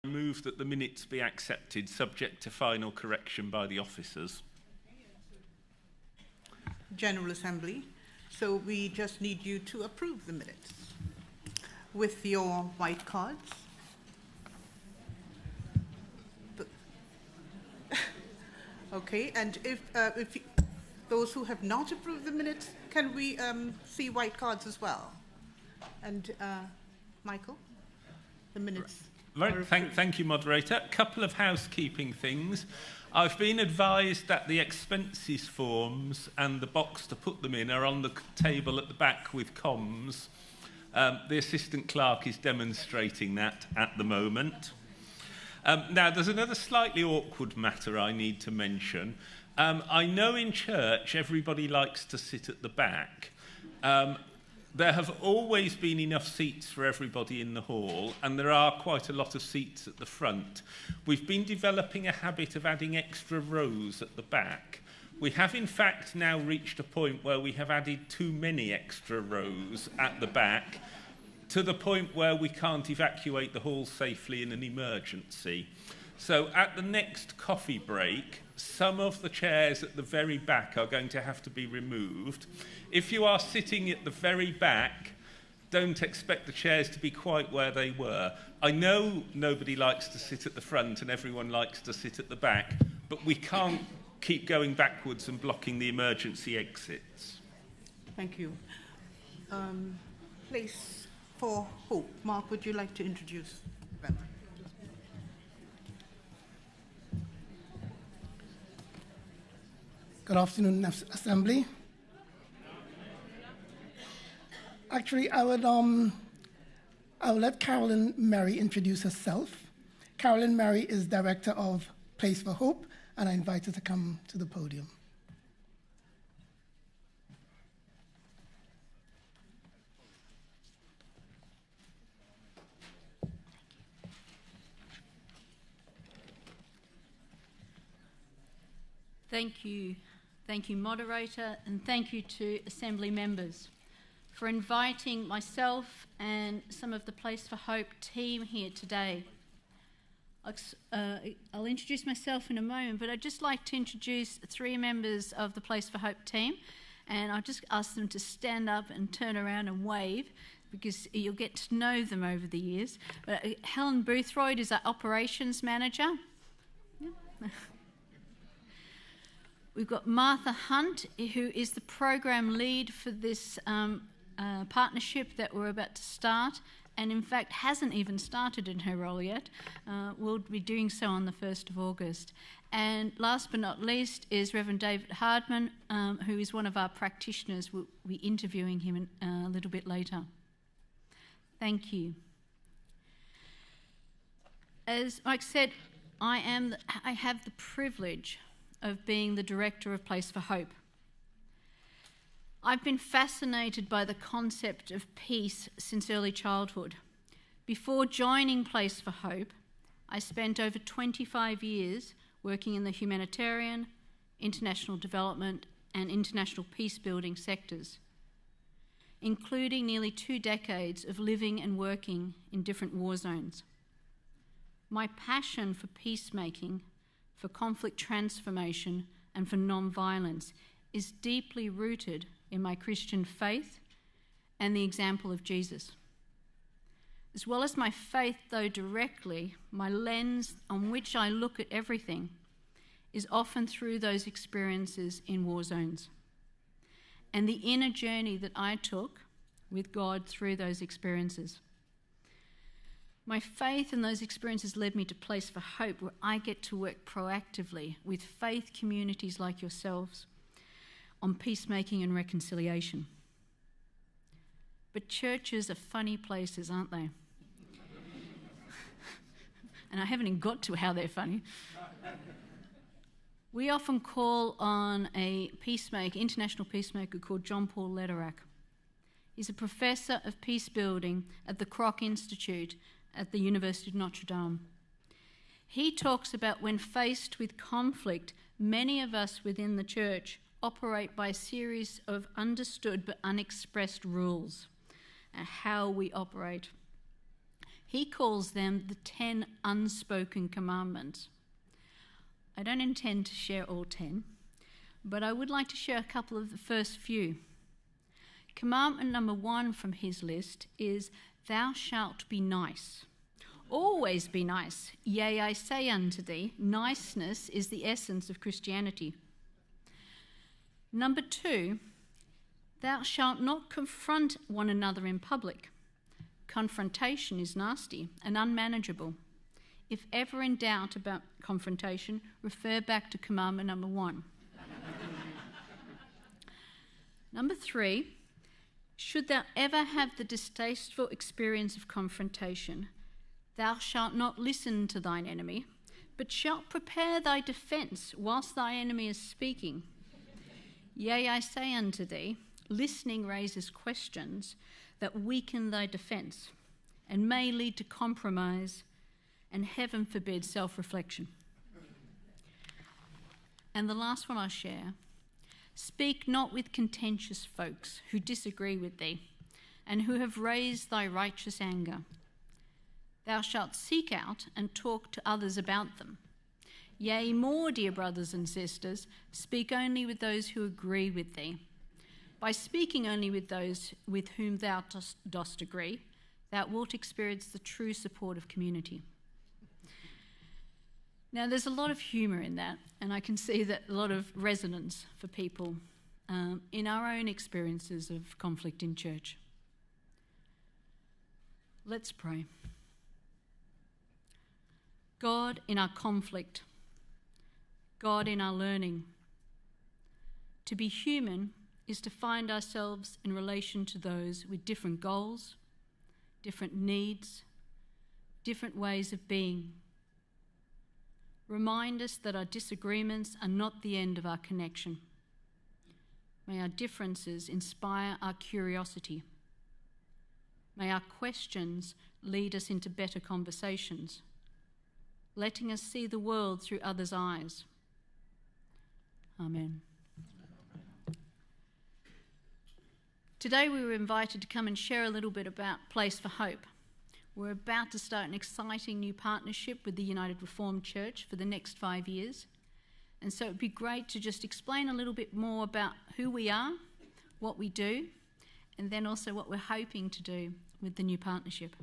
Move that the minutes be accepted, subject to final correction by the officers. General Assembly. So we just need you to approve the minutes with your white cards. Okay, and if those who have not approved the minutes, can we see white cards as well? And Michael, the minutes. Thank you, Moderator. A couple of housekeeping things. I've been advised that the expenses forms and the box to put them in are on the table at the back with comms. The assistant clerk is demonstrating that at the moment. Now, there's another slightly awkward matter I need to mention. I know in church everybody likes to sit at the back. There have always been enough seats for everybody in the hall, and there are quite a lot of seats at the front. We've been developing a habit of adding extra rows at the back. We have, in fact, now reached a point where we have added too many extra rows at the back, to the point where we can't evacuate the hall safely in an emergency. So at the next coffee break, some of the chairs at the very back are going to have to be removed. If you are sitting at the very back, don't expect the chairs to be quite where they were. I know nobody likes to sit at the front and everyone likes to sit at the back, but we can't keep going backwards and blocking the emergency exits. Thank you. Place for Hope. Mark, would you like to introduce them? Good afternoon, Assembly. Actually, I would let Carolyn Mary introduce herself. Carolyn Mary is Director of Place for Hope, and I invite her to come to the podium. Thank you, Moderator, and thank you to Assembly members for inviting myself and some of the Place for Hope team here today. I'll introduce myself in a moment, but I'd just like to introduce 3 members of the Place for Hope team, and I'll just ask them to stand up and turn around and wave, because you'll get to know them over the years. Helen Boothroyd is our Operations Manager. Yeah. We've got Martha Hunt, who is the program lead for this partnership that we're about to start, and in fact hasn't even started in her role yet. We'll be doing so on the 1st of August. And last but not least is Reverend David Hardman, who is one of our practitioners. We'll be interviewing him a little bit later. Thank you. As Mike said, I have the privilege of being the Director of Place for Hope. I've been fascinated by the concept of peace since early childhood. Before joining Place for Hope, I spent over 25 years working in the humanitarian, international development and international peace building sectors, including nearly 2 decades of living and working in different war zones. My passion for peacemaking, for conflict transformation and for non-violence is deeply rooted in my Christian faith and the example of Jesus. As well as my faith, though directly, my lens on which I look at everything is often through those experiences in war zones and the inner journey that I took with God through those experiences. My faith in those experiences led me to Place for Hope, where I get to work proactively with faith communities like yourselves on peacemaking and reconciliation. But churches are funny places, aren't they? And I haven't even got to how they're funny. We often call on a peacemaker, international peacemaker called John Paul Lederach. He's a professor of peace building at the Kroc Institute at the University of Notre Dame. He talks about when faced with conflict, many of us within the church operate by a series of understood but unexpressed rules and how we operate. He calls them the 10 unspoken commandments. I don't intend to share all 10, but I would like to share a couple of the first few. Commandment number 1 from his list is, "Thou shalt be nice." Always be nice. Yea, I say unto thee, niceness is the essence of Christianity. Number 2, thou shalt not confront one another in public. Confrontation is nasty and unmanageable. If ever in doubt about confrontation, refer back to commandment number 1. Number 3, should thou ever have the distasteful experience of confrontation, thou shalt not listen to thine enemy, but shalt prepare thy defence whilst thy enemy is speaking. Yea, I say unto thee, listening raises questions that weaken thy defence and may lead to compromise and, heaven forbid, self-reflection. And the last one I'll share, speak not with contentious folks who disagree with thee and who have raised thy righteous anger. Thou shalt seek out and talk to others about them. Yea, more, dear brothers and sisters, speak only with those who agree with thee. By speaking only with those with whom thou dost agree, thou wilt experience the true support of community. Now, there's a lot of humour in that, and I can see that a lot of resonance for people in our own experiences of conflict in church. Let's pray. God in our conflict, God in our learning. To be human is to find ourselves in relation to those with different goals, different needs, different ways of being. Remind us that our disagreements are not the end of our connection. May our differences inspire our curiosity. May our questions lead us into better conversations, letting us see the world through others' eyes. Amen. Today we were invited to come and share a little bit about Place for Hope. We're about to start an exciting new partnership with the United Reformed Church for the next 5 years. And so it'd be great to just explain a little bit more about who we are, what we do, and then also what we're hoping to do with the new partnership.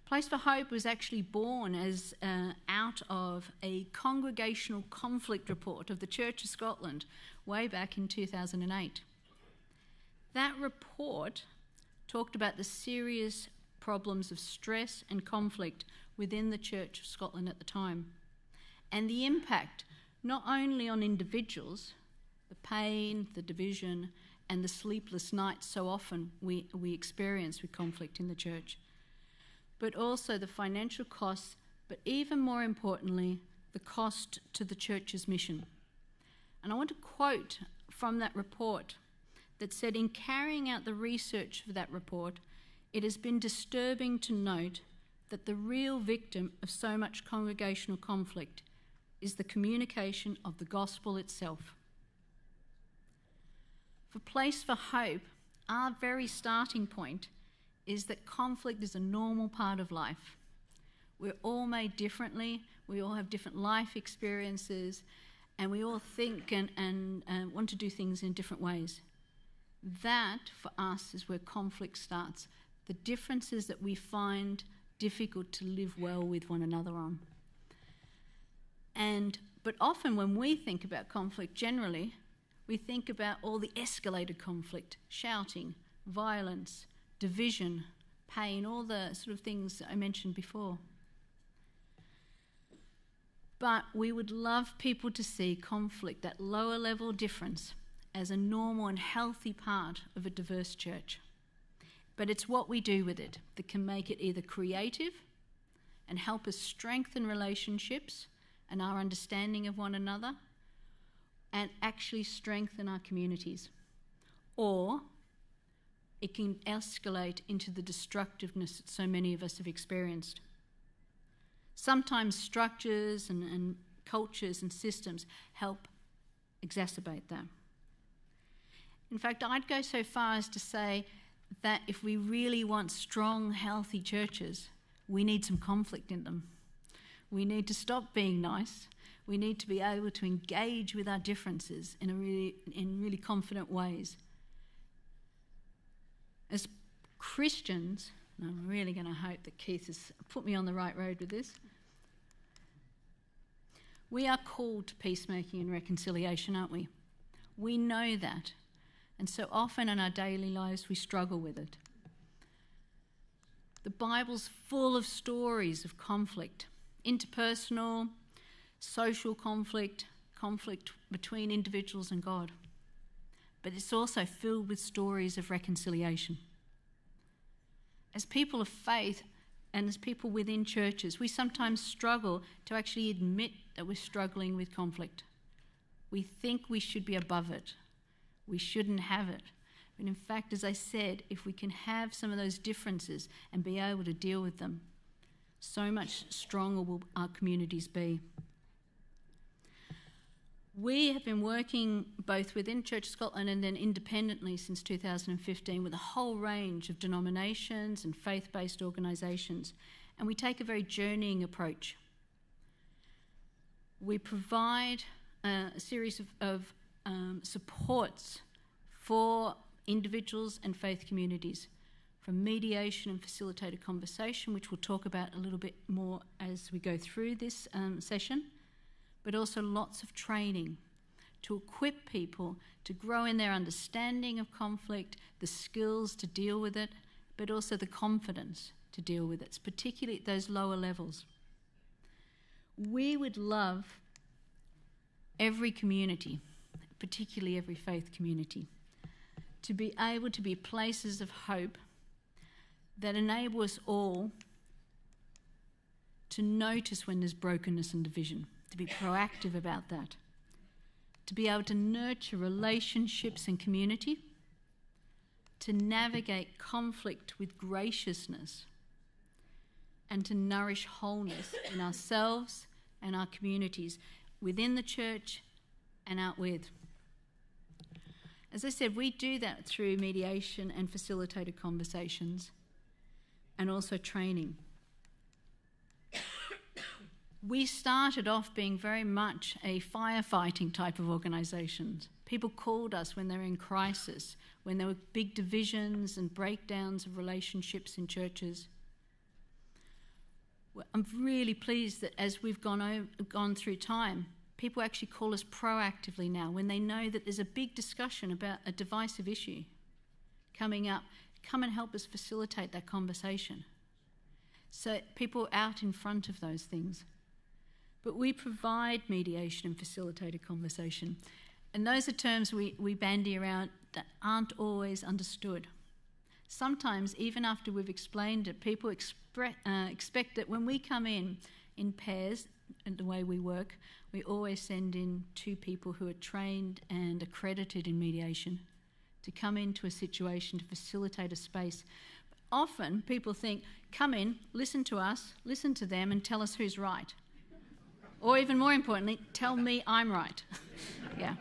Place for Hope was actually born as out of a congregational conflict report of the Church of Scotland way back in 2008. That report talked about the serious problems of stress and conflict within the Church of Scotland at the time, and the impact not only on individuals, the pain, the division, and the sleepless nights so often we experience with conflict in the church, but also the financial costs, but even more importantly, the cost to the church's mission. And I want to quote from that report that said, in carrying out the research for that report, it has been disturbing to note that the real victim of so much congregational conflict is the communication of the gospel itself. For Place for Hope, our very starting point is that conflict is a normal part of life. We're all made differently, we all have different life experiences, and we all think and want to do things in different ways. That, for us, is where conflict starts. The differences that we find difficult to live well with one another on. But often when we think about conflict generally, we think about all the escalated conflict, shouting, violence, division, pain, all the sort of things I mentioned before. But we would love people to see conflict, that lower level difference, as a normal and healthy part of a diverse church. But it's what we do with it that can make it either creative and help us strengthen relationships and our understanding of one another, and actually strengthen our communities. Or it can escalate into the destructiveness that so many of us have experienced. Sometimes structures and cultures and systems help exacerbate that. In fact, I'd go so far as to say that if we really want strong, healthy churches, we need some conflict in them. We need to stop being nice. We need to be able to engage with our differences in really confident ways. As Christians, and I'm really going to hope that Keith has put me on the right road with this, we are called to peacemaking and reconciliation, aren't we? We know that. And so often in our daily lives we struggle with it. The Bible's full of stories of conflict, interpersonal, social conflict, conflict between individuals and God. But it's also filled with stories of reconciliation. As people of faith and as people within churches, we sometimes struggle to actually admit that we're struggling with conflict. We think we should be above it. We shouldn't have it. But in fact, as I said, if we can have some of those differences and be able to deal with them, so much stronger will our communities be. We have been working both within Church of Scotland and then independently since 2015 with a whole range of denominations and faith-based organisations, and we take a very journeying approach. We provide a series of supports for individuals and faith communities, from mediation and facilitated conversation, which we'll talk about a little bit more as we go through this session, but also lots of training to equip people to grow in their understanding of conflict, the skills to deal with it, but also the confidence to deal with it, particularly at those lower levels. We would love every community, particularly every faith community, to be able to be places of hope that enable us all to notice when there's brokenness and division, to be proactive about that, to be able to nurture relationships and community, to navigate conflict with graciousness, and to nourish wholeness in ourselves and our communities within the church and out with. As I said, we do that through mediation and facilitated conversations and also training. We started off being very much a firefighting type of organisation. People called us when they were in crisis, when there were big divisions and breakdowns of relationships in churches. I'm really pleased that as we've gone through time, people actually call us proactively now when they know that there's a big discussion about a divisive issue coming up. Come and help us facilitate that conversation. So people are out in front of those things. But we provide mediation and facilitated conversation. And those are terms we bandy around that aren't always understood. Sometimes, even after we've explained it, people expect that when we come in pairs, and the way we work, we always send in 2 people who are trained and accredited in mediation to come into a situation to facilitate a space. But often people think, come in, listen to us, listen to them, and tell us who's right. Or even more importantly, tell me I'm right. Yeah.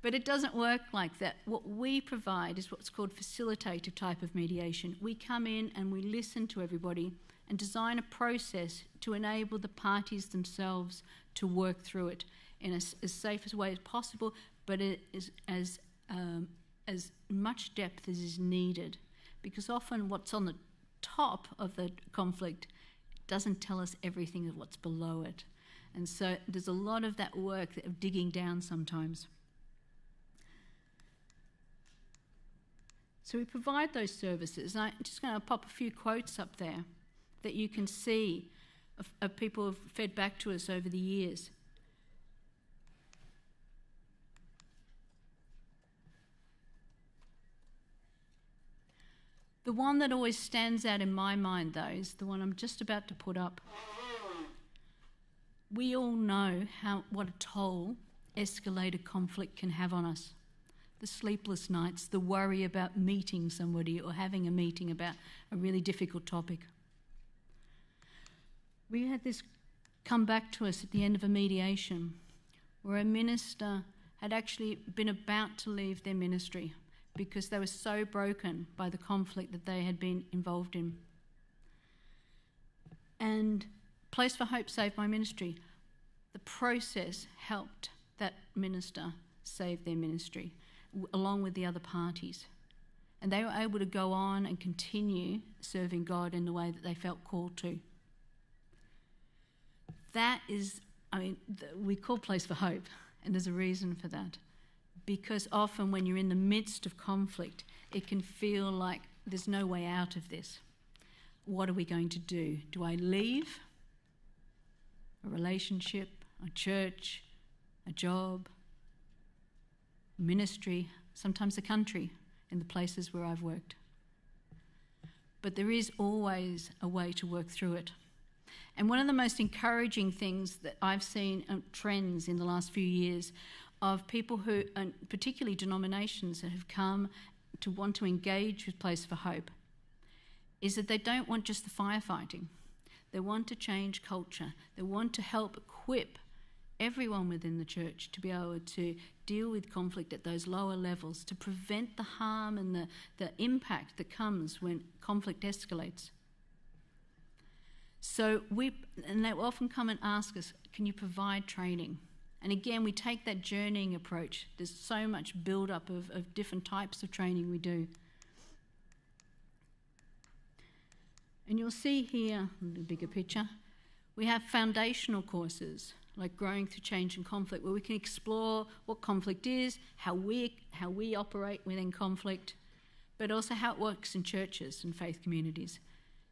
But it doesn't work like that. What we provide is what's called facilitative type of mediation. We come in and we listen to everybody and design a process to enable the parties themselves to work through it in as safe a way as possible, but it is as much depth as is needed. Because often what's on the top of the conflict doesn't tell us everything of what's below it. And so there's a lot of that work of digging down sometimes. So we provide those services. And I'm just going to pop a few quotes up there that you can see of people who have fed back to us over the years. The one that always stands out in my mind, though, is the one I'm just about to put up. We all know what a toll escalated conflict can have on us. The sleepless nights, the worry about meeting somebody or having a meeting about a really difficult topic. We had this come back to us at the end of a mediation where a minister had actually been about to leave their ministry because they were so broken by the conflict that they had been involved in. And Place for Hope saved my ministry. The process helped that minister save their ministry, along with the other parties. And they were able to go on and continue serving God in the way that they felt called to. That is, we call Place for Hope, and there's a reason for that. Because often when you're in the midst of conflict, it can feel like there's no way out of this. What are we going to do? Do I leave a relationship, a church, a job, ministry, sometimes a country in the places where I've worked? But there is always a way to work through it. And one of the most encouraging things that I've seen, trends in the last few years, of people who, and particularly denominations that have come to want to engage with Place for Hope, is that they don't want just the firefighting. They want to change culture. They want to help equip everyone within the church to be able to deal with conflict at those lower levels, to prevent the harm and the impact that comes when conflict escalates. So and they often come and ask us, can you provide training? And again, we take that journeying approach. There's so much build-up of different types of training we do. And you'll see here, the bigger picture, we have foundational courses like Growing Through Change and Conflict, where we can explore what conflict is, how we operate within conflict, but also how it works in churches and faith communities.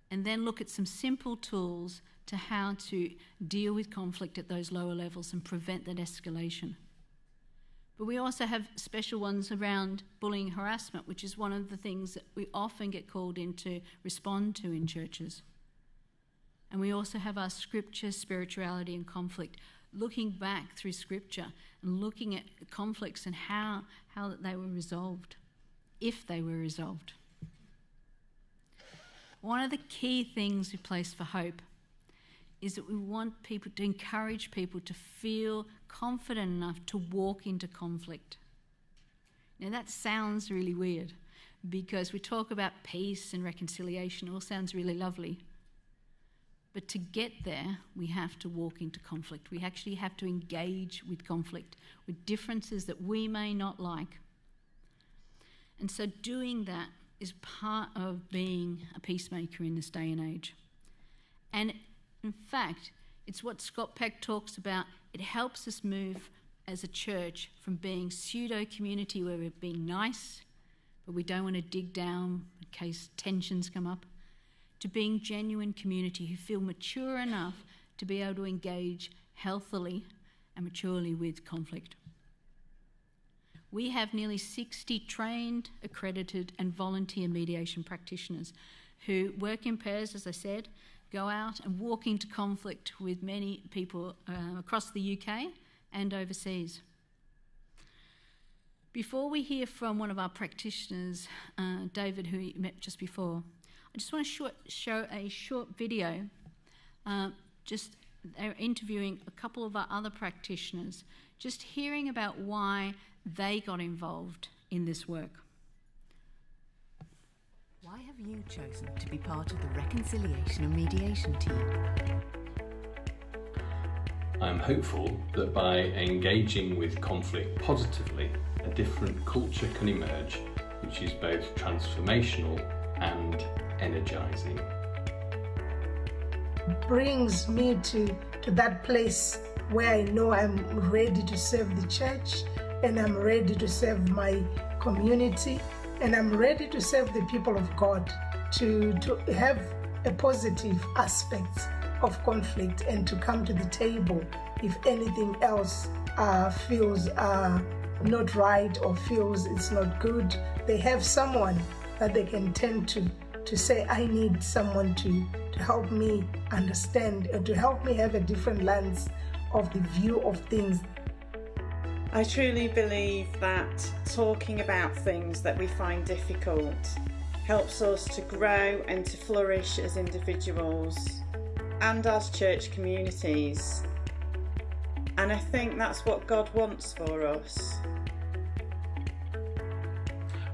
And then look at some simple tools to how to deal with conflict at those lower levels and prevent that escalation. But we also have special ones around bullying and harassment, which is one of the things that we often get called in to respond to in churches. And we also have our scripture, spirituality and conflict, looking back through scripture and looking at conflicts and how they were resolved, if they were resolved. One of the key things we Place for Hope is that we want people to encourage people to feel confident enough to walk into conflict. Now that sounds really weird because we talk about peace and reconciliation, it all sounds really lovely. But to get there, we have to walk into conflict. We actually have to engage with conflict, with differences that we may not like. And so doing that is part of being a peacemaker in this day and age. And in fact, it's what Scott Peck talks about. It helps us move as a church from being pseudo-community where we're being nice, but we don't want to dig down in case tensions come up, to being genuine community who feel mature enough to be able to engage healthily and maturely with conflict. We have nearly 60 trained, accredited and volunteer mediation practitioners who work in pairs, as I said, go out and walk into conflict with many people across the UK and overseas. Before we hear from one of our practitioners, David, who you met just before, I just want to show a short video. They're interviewing a couple of our other practitioners, just hearing about why they got involved in this work. Why have you chosen to be part of the reconciliation and mediation team? I'm hopeful that by engaging with conflict positively, a different culture can emerge, which is both transformational and energizing. Brings me to that place where I know I'm ready to serve the church, and I'm ready to serve my community, and I'm ready to serve the people of God, to have a positive aspect of conflict and to come to the table if anything else feels not right or feels it's not good. They have someone that they can turn to say, I need someone to help me understand and to help me have a different lens of the view of things. I truly believe that talking about things that we find difficult helps us to grow and to flourish as individuals and as church communities. And I think that's what God wants for us.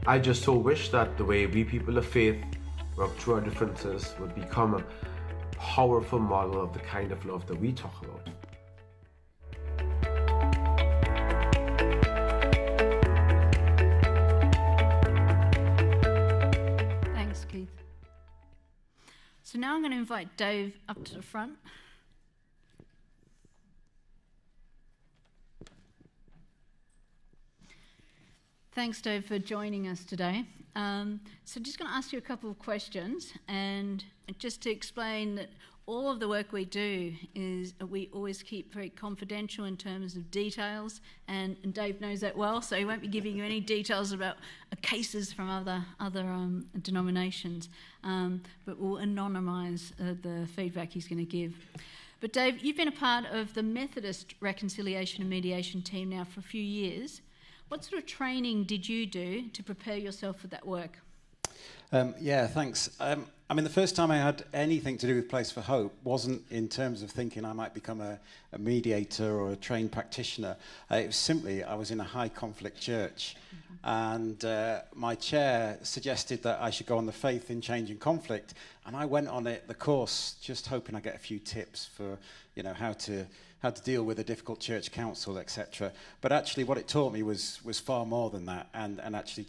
I just so wish that the way we people of faith work through our differences would become a powerful model of the kind of love that we talk about. Thanks, Keith. So now I'm going to invite Dave up to the front. Thanks, Dave, for joining us today. So just going to ask you a couple of questions, and just to explain that all of the work we do is we always keep very confidential in terms of details, and Dave knows that well, so he won't be giving you any details about cases from other denominations, but we'll anonymise the feedback he's going to give. But Dave, you've been a part of the Methodist Reconciliation and Mediation team now for a few years. What sort of training did you do to prepare yourself for that work? Yeah, thanks. I mean, the first time I had anything to do with Place for Hope wasn't in terms of thinking I might become a mediator or a trained practitioner. It was simply I was in a high conflict church, and my chair suggested that I should go on the Faith in Changing Conflict, and I went on the course just hoping I'd get a few tips for, how to deal with a difficult church council, etc. But actually what it taught me was far more than that, and actually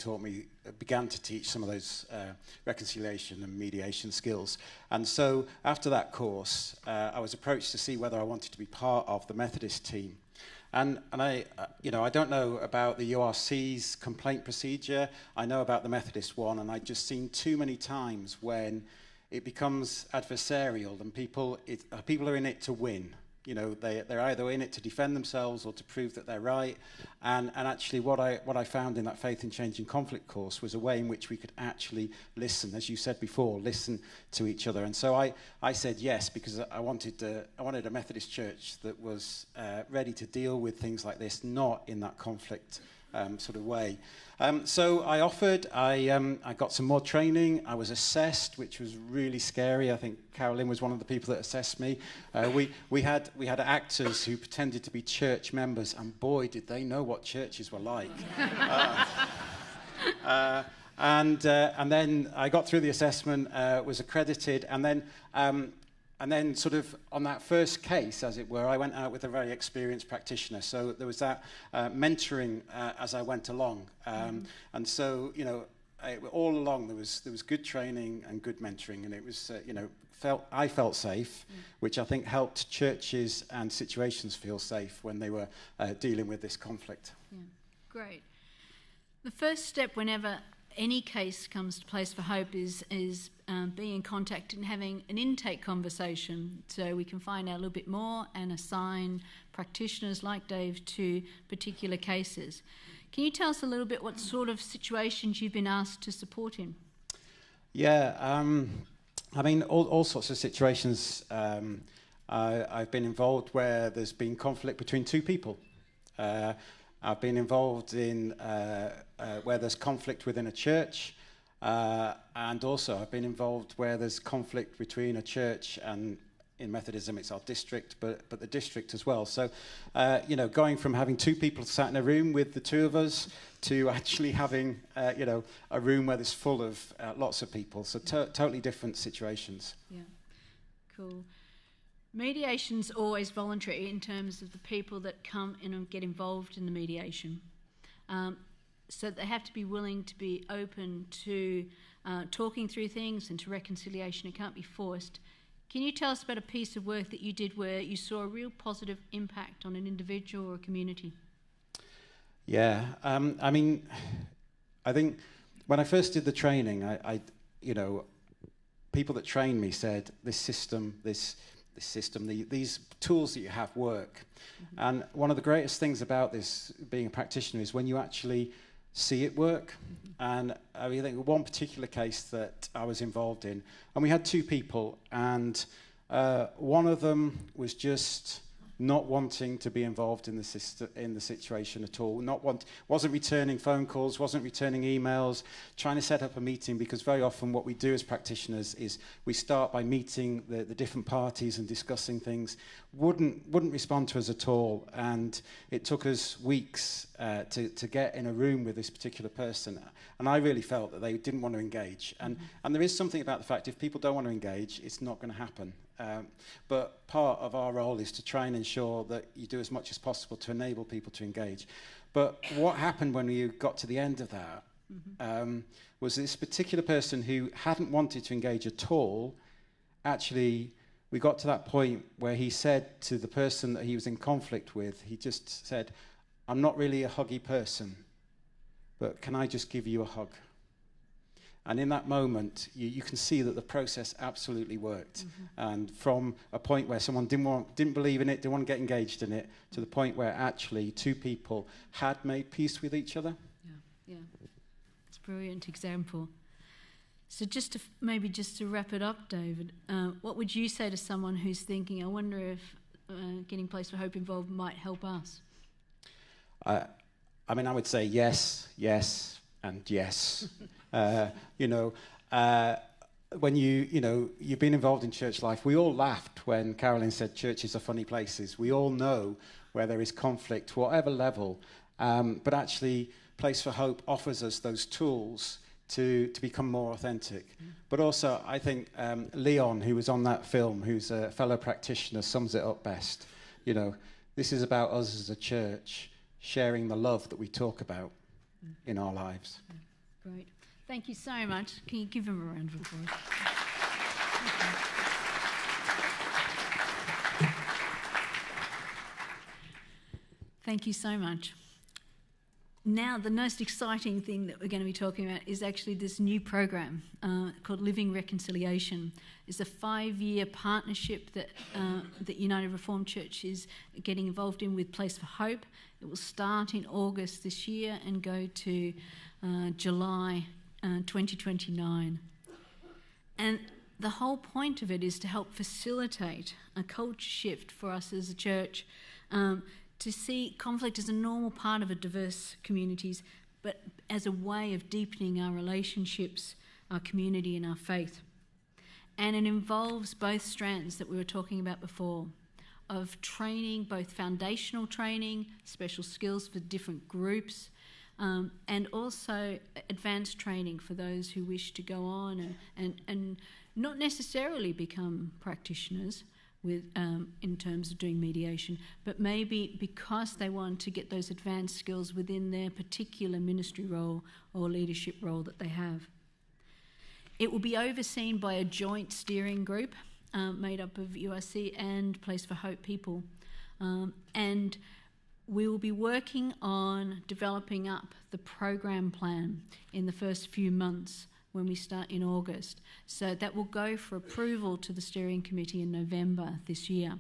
began to teach some of those reconciliation and mediation skills. And so after that course, I was approached to see whether I wanted to be part of the Methodist team. And I don't know about the URC's complaint procedure. I know about the Methodist one, and I've just seen too many times when it becomes adversarial and people are in it to win. They're either in it to defend themselves or to prove that they're right. And actually what I found in that Faith in Changing Conflict course was a way in which we could actually listen, as you said before, listen to each other. And so I said yes, because I wanted a Methodist church that was ready to deal with things like this, not in that conflict sort of way. So I offered, I got some more training, I was assessed, which was really scary. I think Carolyn was one of the people that assessed me. We had actors who pretended to be church members, and boy, did they know what churches were like. And then I got through the assessment, was accredited, and then sort of on that first case, as it were, I went out with a very experienced practitioner. So there was that mentoring as I went along. And so, all along there was good training and good mentoring. And it was, I felt safe, which I think helped churches and situations feel safe when they were dealing with this conflict. Yeah, great. The first step whenever any case comes to Place for Hope is being in contact and having an intake conversation so we can find out a little bit more and assign practitioners like Dave to particular cases. Can you tell us a little bit what sort of situations you've been asked to support in? Yeah, I mean, all sorts of situations. I've been involved where there's been conflict between two people. I've been involved in where there's conflict within a church, and also I've been involved where there's conflict between a church and, in Methodism, it's our district, but the district as well. So, going from having two people sat in a room with the two of us to actually having, a room where there's full of lots of people. So totally different situations. Yeah, cool. Mediation's always voluntary in terms of the people that come in and get involved in the mediation. So they have to be willing to be open to talking through things and to reconciliation. It can't be forced. Can you tell us about a piece of work that you did where you saw a real positive impact on an individual or a community? Yeah, I mean, I think when I first did the training, I people that trained me said this system, these tools that you have work. Mm-hmm. And one of the greatest things about this, being a practitioner, is when you actually see it work. Mm-hmm. And I mean, I think one particular case that I was involved in, and we had two people, and one of them was just not wanting to be involved in the situation at all, wasn't returning phone calls, wasn't returning emails, trying to set up a meeting, because very often what we do as practitioners is we start by meeting the different parties and discussing things, wouldn't respond to us at all, and it took us weeks to get in a room with this particular person, and I really felt that they didn't want to engage, and there is something about the fact if people don't want to engage, it's not going to happen. But part of our role is to try and ensure that you do as much as possible to enable people to engage. But what happened when you got to the end of that was this particular person who hadn't wanted to engage at all, actually, we got to that point where he said to the person that he was in conflict with, he just said, "I'm not really a huggy person, but can I just give you a hug?" And in that moment, you can see that the process absolutely worked. And from a point where someone didn't believe in it, didn't want to get engaged in it, to the point where actually two people had made peace with each other. Yeah. It's a brilliant example. So maybe just to wrap it up, David, what would you say to someone who's thinking, I wonder if getting Place for Hope involved might help us? I mean, I would say yes, and yes. When you've been involved in church life, we all laughed when Carolyn said churches are funny places. We all know where there is conflict, whatever level. But actually, Place for Hope offers us those tools to become more authentic. But also, I think Leon, who was on that film, who's a fellow practitioner, sums it up best. This is about us as a church sharing the love that we talk about in our lives. Great. Thank you so much. Can you give him a round of applause? Thank you so much. Now, the most exciting thing that we're going to be talking about is actually this new program called Living Reconciliation. It's a 5-year partnership that United Reformed Church is getting involved in with Place for Hope. It will start in August this year and go to July 2029. And the whole point of it is to help facilitate a culture shift for us as a church, to see conflict as a normal part of a diverse communities, but as a way of deepening our relationships, our community and our faith. And it involves both strands that we were talking about before, of training, both foundational training, special skills for different groups, and also advanced training for those who wish to go on and not necessarily become practitioners in terms of doing mediation, but maybe because they want to get those advanced skills within their particular ministry role or leadership role that they have. It will be overseen by a joint steering group made up of URC and Place for Hope people. And we will be working on developing up the program plan in the first few months when we start in August. So that will go for approval to the steering committee in November this year.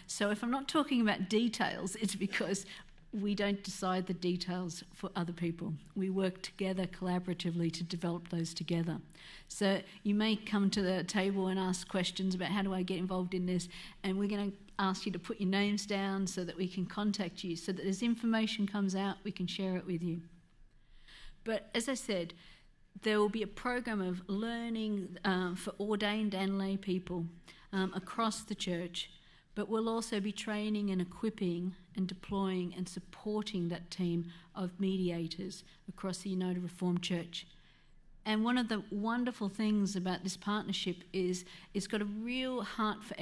So if I'm not talking about details, it's because we don't decide the details for other people. We work together collaboratively to develop those together. So you may come to the table and ask questions about how do I get involved in this, and we're going to ask you to put your names down so that we can contact you, so that as information comes out, we can share it with you. But as I said, there will be a program of learning for ordained and lay people across the church, but we'll also be training and equipping and deploying and supporting that team of mediators across the United Reformed Church. And one of the wonderful things about this partnership is it's got a real heart for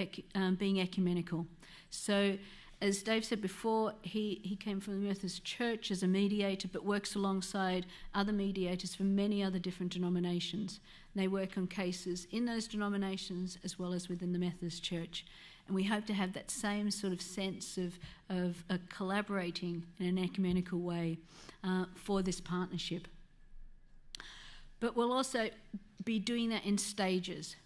being ecumenical. So, as Dave said before, he came from the Methodist Church as a mediator, but works alongside other mediators from many other different denominations. And they work on cases in those denominations as well as within the Methodist Church. And we hope to have that same sort of sense of collaborating in an ecumenical way for this partnership. But we'll also be doing that in stages.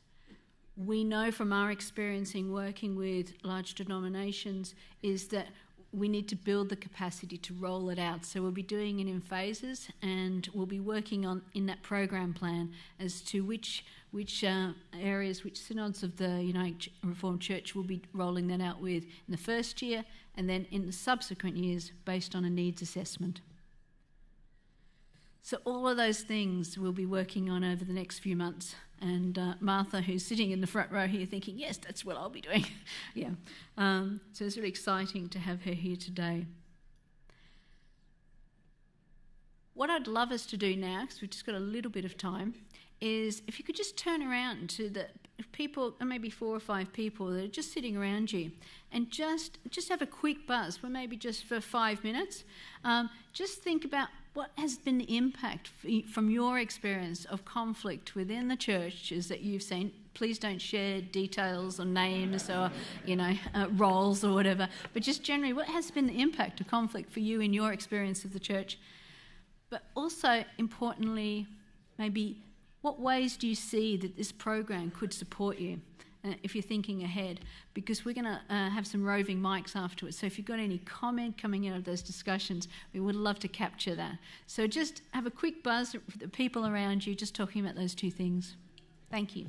We know from our experience in working with large denominations is that we need to build the capacity to roll it out. So we'll be doing it in phases, and we'll be working on in that program plan as to which areas, which synods of the United Reformed Church will be rolling that out with in the first year, and then in the subsequent years based on a needs assessment. So all of those things we'll be working on over the next few months. And Martha, who's sitting in the front row here thinking, yes, that's what I'll be doing. Yeah. So it's really exciting to have her here today. What I'd love us to do now, because we've just got a little bit of time, is if you could just turn around to people, maybe 4 or 5 people that are just sitting around you, and just have a quick buzz, well, maybe just for 5 minutes. Just think about what has been the impact from your experience of conflict within the churches that you've seen. Please don't share details or names or, roles or whatever, but just generally, what has been the impact of conflict for you in your experience of the church? But also, importantly, maybe what ways do you see that this program could support you if you're thinking ahead? Because we're going to have some roving mics afterwards. So if you've got any comment coming out of those discussions, we would love to capture that. So just have a quick buzz with the people around you, just talking about those 2 things. Thank you.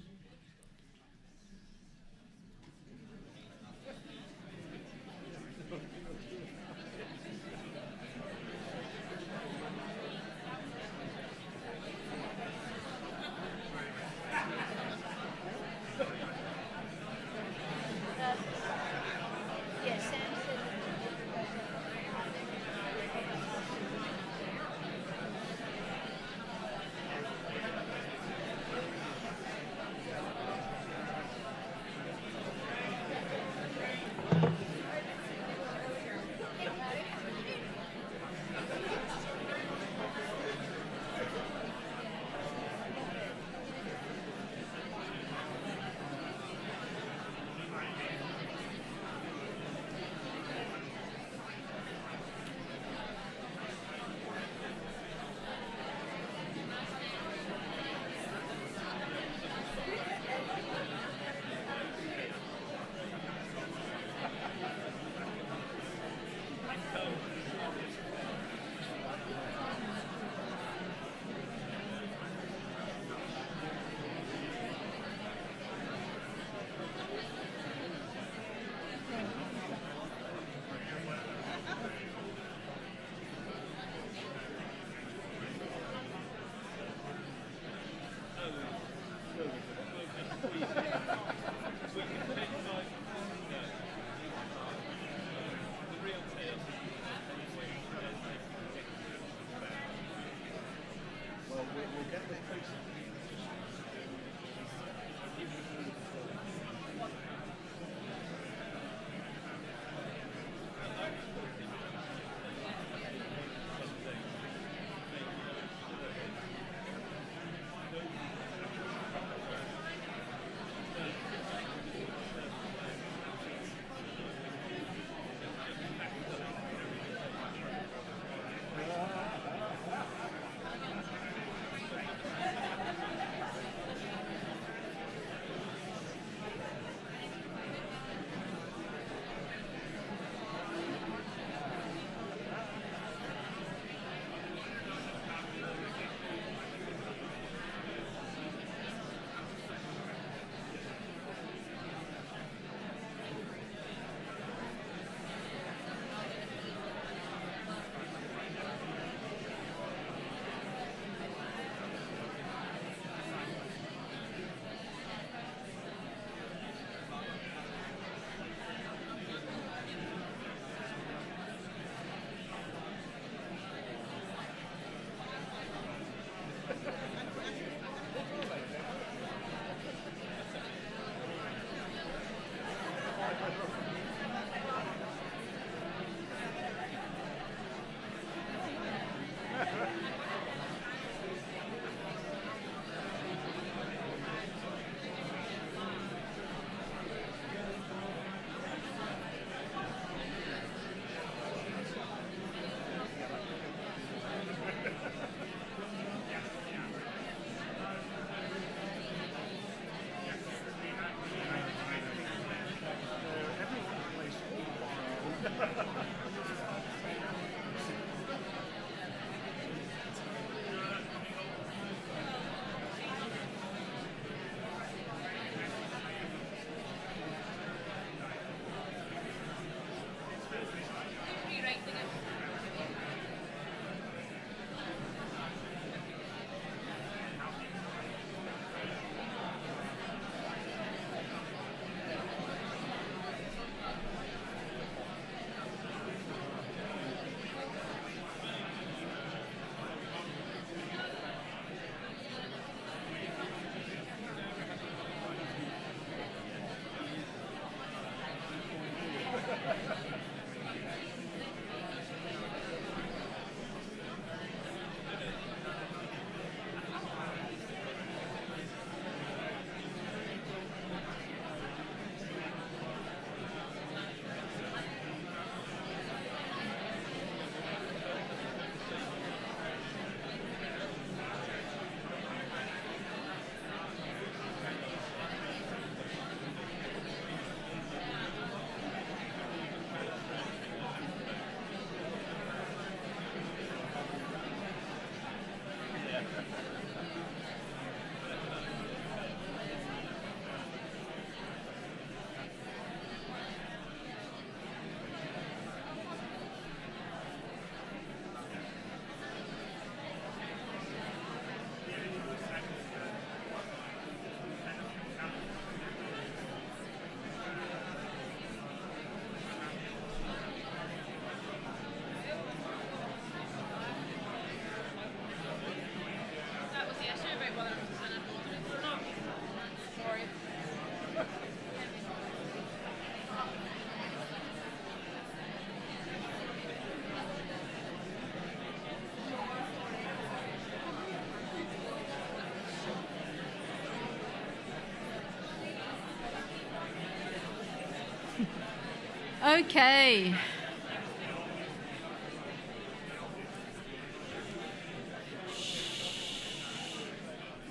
Okay.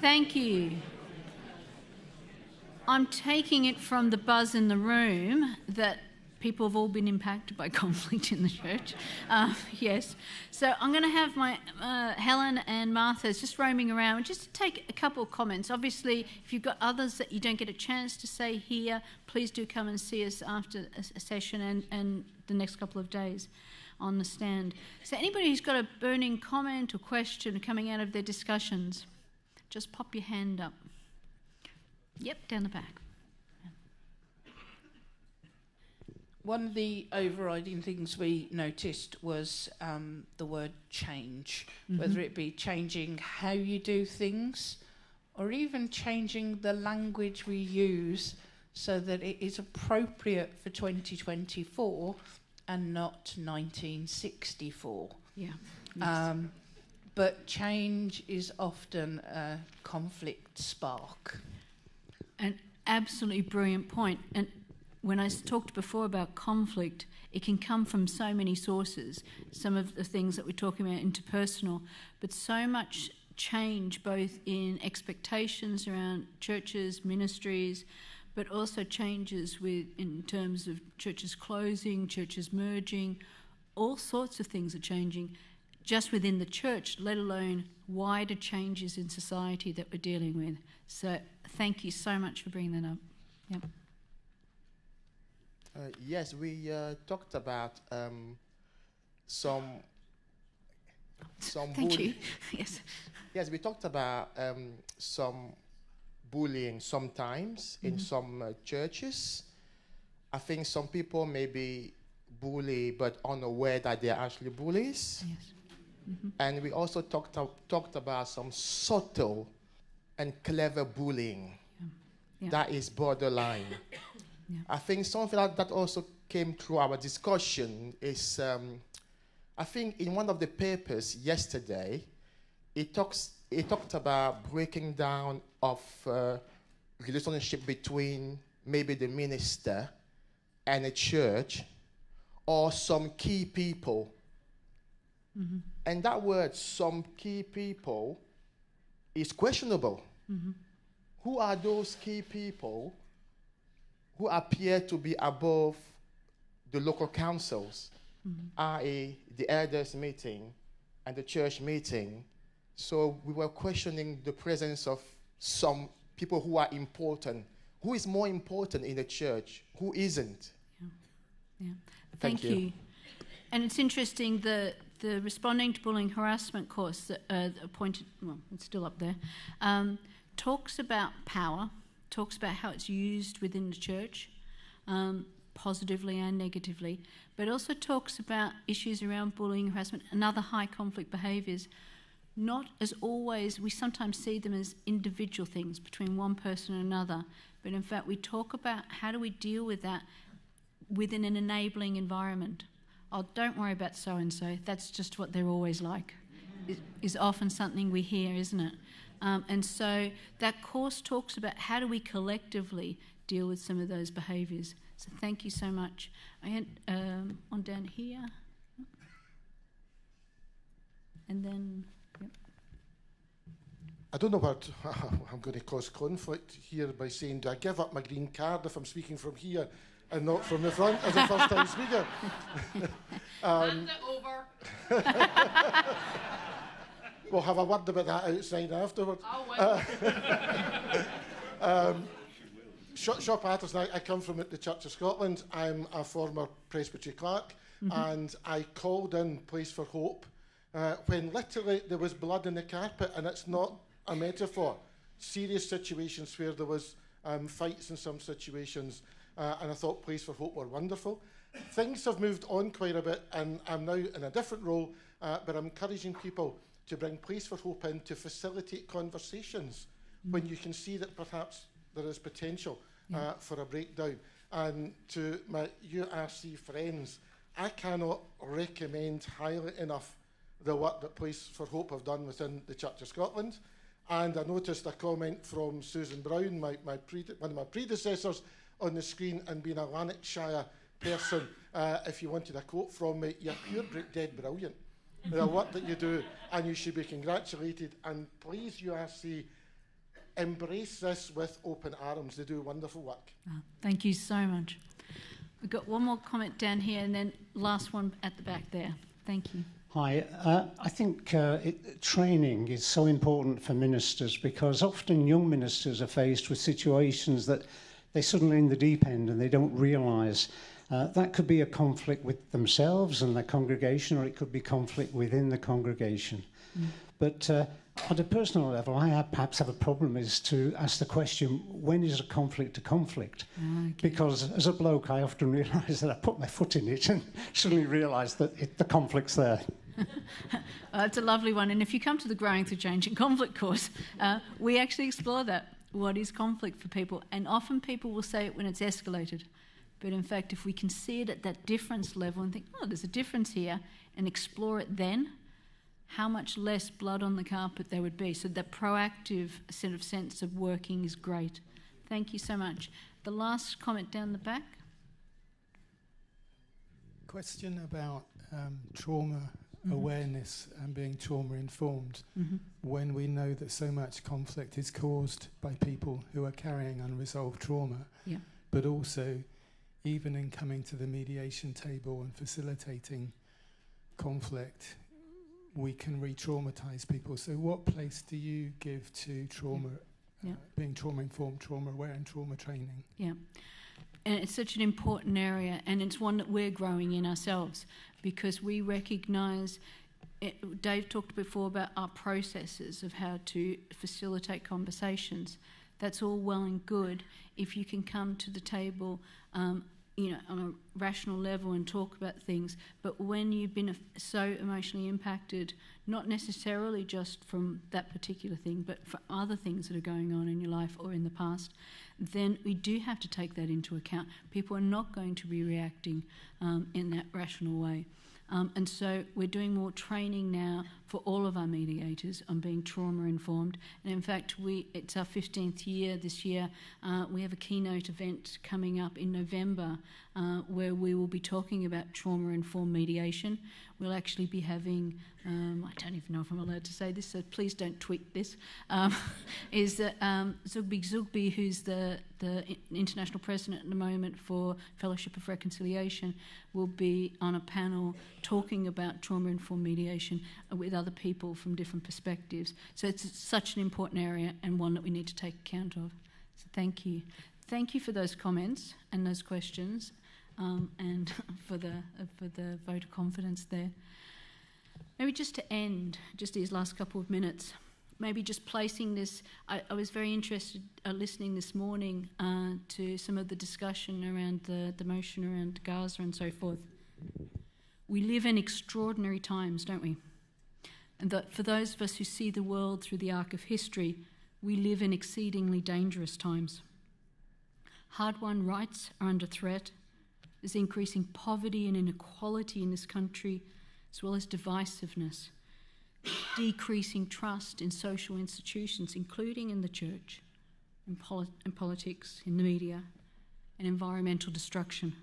Thank you. I'm taking it from the buzz in the room that people have all been impacted by conflict in the church. Yes. So I'm going to have my Helen and Martha just roaming around just to take a couple of comments. Obviously, if you've got others that you don't get a chance to say here, please do come and see us after a session and the next couple of days on the stand. So anybody who's got a burning comment or question coming out of their discussions, just pop your hand up. Yep, down the back. One of the overriding things we noticed was the word change, whether it be changing how you do things or even changing the language we use so that it is appropriate for 2024 and not 1964. Yeah. Yes. But change is often a conflict spark. An absolutely brilliant point. And when I talked before about conflict, it can come from so many sources. Some of the things that we're talking about interpersonal, but so much change both in expectations around churches, ministries, but also changes in terms of churches closing, churches merging. All sorts of things are changing just within the church, let alone wider changes in society that we're dealing with. So thank you so much for bringing that up. Yep. Yes, we talked about some Thank you. Yes. Yes, we talked about some bullying sometimes in some churches. I think some people may be bully but unaware that they're actually bullies. Yes. And we also talked about some subtle and clever bullying that is borderline. I think something that also came through our discussion is, I think in one of the papers yesterday, it talked about breaking down of relationship between maybe the minister and a church or some key people. And that word, some key people, is questionable. Who are those key people who appear to be above the local councils, i.e. the elders meeting and the church meeting? So we were questioning the presence of some people who are important. Who is more important in the church? Who isn't? Yeah. Thank you. And it's interesting, the Responding to Bullying Harassment course that appointed, well, it's still up there, talks about power, talks about how it's used within the church, positively and negatively, but also talks about issues around bullying, harassment, and other high conflict behaviours. Not as always, we sometimes see them as individual things between one person and another, but in fact we talk about how do we deal with that within an enabling environment. Oh, don't worry about so-and-so, that's just what they're always like, is often something we hear, isn't it? And so that course talks about how do we collectively deal with some of those behaviours. So thank you so much. I had on down here. And then, yep. I don't know what I'm going to cause conflict here by saying, do I give up my green card if I'm speaking from here and not from the front as a first-time speaker? Hand it over. We'll have a word about that outside afterwards. Short Patterson, I come from the Church of Scotland. I'm a former Presbytery clerk, and I called in Place for Hope when literally there was blood in the carpet, and it's not a metaphor. Serious situations where there was fights in some situations, and I thought Place for Hope were wonderful. Things have moved on quite a bit, and I'm now in a different role, but I'm encouraging people to bring Place for Hope in to facilitate conversations when you can see that perhaps there is potential for a breakdown. And to my URC friends, I cannot recommend highly enough the work that Place for Hope have done within the Church of Scotland. And I noticed a comment from Susan Brown, one of my predecessors, on the screen, and being a Lanarkshire person, if you wanted a quote from me, you're pure dead brilliant. The work that you do, and you should be congratulated. And please, URC, embrace this with open arms. They do wonderful work. Oh, thank you so much. We've got one more comment down here, and then last one at the back there. Thank you. Hi. I think training is so important for ministers, because often young ministers are faced with situations that they're suddenly in the deep end and they don't realise. That could be a conflict with themselves and their congregation, or it could be conflict within the congregation. But at a personal level, I perhaps have a problem is to ask the question, when is a conflict a conflict? Okay. Because as a bloke, I often realise that I put my foot in it and suddenly realise that the conflict's there. It's a lovely one. And if you come to the Growing Through Change and Conflict course, we actually explore that. What is conflict for people? And often people will say it when it's escalated. But in fact, if we can see it at that difference level and think, oh, there's a difference here, and explore it then, how much less blood on the carpet there would be. So that proactive sort of sense of working is great. Thank you so much. The last comment down the back. Question about trauma awareness and being trauma informed when we know that so much conflict is caused by people who are carrying unresolved trauma, but also even in coming to the mediation table and facilitating conflict, we can re-traumatize people. So what place do you give to trauma, being trauma-informed, trauma-aware and trauma training? Yeah, and it's such an important area, and it's one that we're growing in ourselves, because we recognise, Dave talked before about our processes of how to facilitate conversations. That's all well and good if you can come to the table on a rational level and talk about things. But when you've been so emotionally impacted, not necessarily just from that particular thing, but for other things that are going on in your life or in the past, then we do have to take that into account. People are not going to be reacting in that rational way. And so we're doing more training now for all of our mediators on being trauma-informed. And in fact, it's our 15th year this year. We have a keynote event coming up in November where we will be talking about trauma-informed mediation. We'll actually be having, I don't even know if I'm allowed to say this, so please don't tweet this, is that Zugby, who's the international president at the moment for Fellowship of Reconciliation, will be on a panel talking about trauma-informed mediation with other people from different perspectives. So it's such an important area and one that we need to take account of. So thank you. Thank you for those comments and those questions, and for the vote of confidence there. Maybe just to end, just these last couple of minutes, maybe just placing this, I was very interested listening this morning to some of the discussion around the motion around Gaza and so forth. We live in extraordinary times, don't we? And that for those of us who see the world through the arc of history, we live in exceedingly dangerous times. Hard-won rights are under threat. There's increasing poverty and inequality in this country, as well as divisiveness, decreasing trust in social institutions, including in the church, in politics, in the media, and environmental destruction.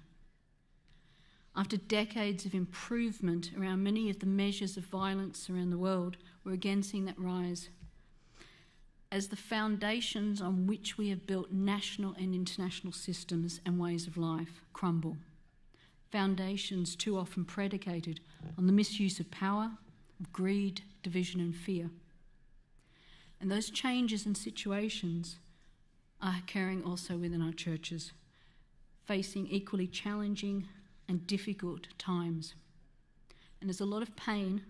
After decades of improvement around many of the measures of violence around the world, we're again seeing that rise. As the foundations on which we have built national and international systems and ways of life crumble. Foundations too often predicated on the misuse of power, of greed, division and fear. And those changes and situations are occurring also within our churches, facing equally challenging and difficult times. And there's a lot of pain,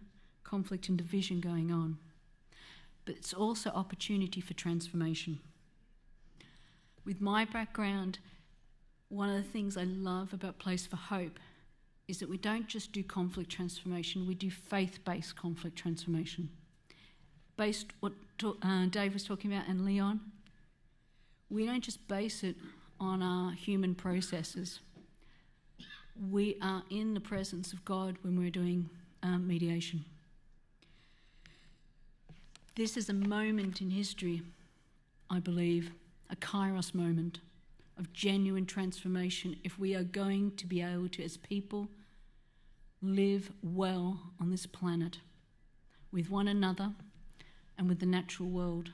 conflict and division going on. But it's also opportunity for transformation. With my background, one of the things I love about Place for Hope is that we don't just do conflict transformation, we do faith-based conflict transformation. Based what Dave was talking about and Leon, we don't just base it on our human processes. We are in the presence of God when we're doing mediation. This is a moment in history, I believe, a kairos moment, of genuine transformation if we are going to be able to, as people, live well on this planet with one another and with the natural world.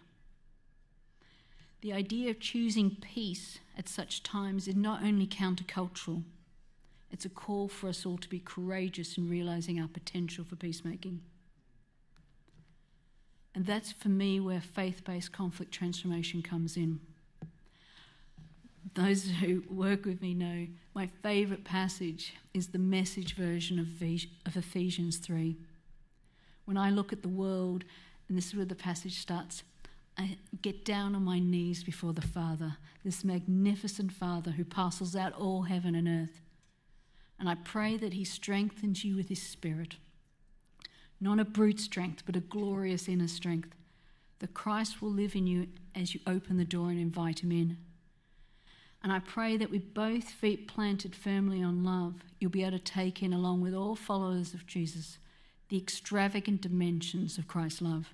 The idea of choosing peace at such times is not only countercultural, it's a call for us all to be courageous in realising our potential for peacemaking. And that's, for me, where faith-based conflict transformation comes in. Those who work with me know my favourite passage is the Message version of Ephesians 3. When I look at the world, and this is where the passage starts, I get down on my knees before the Father, this magnificent Father who parcels out all heaven and earth. And I pray that he strengthens you with his Spirit. Not a brute strength, but a glorious inner strength. That Christ will live in you as you open the door and invite him in. And I pray that with both feet planted firmly on love, you'll be able to take in, along with all followers of Jesus, the extravagant dimensions of Christ's love.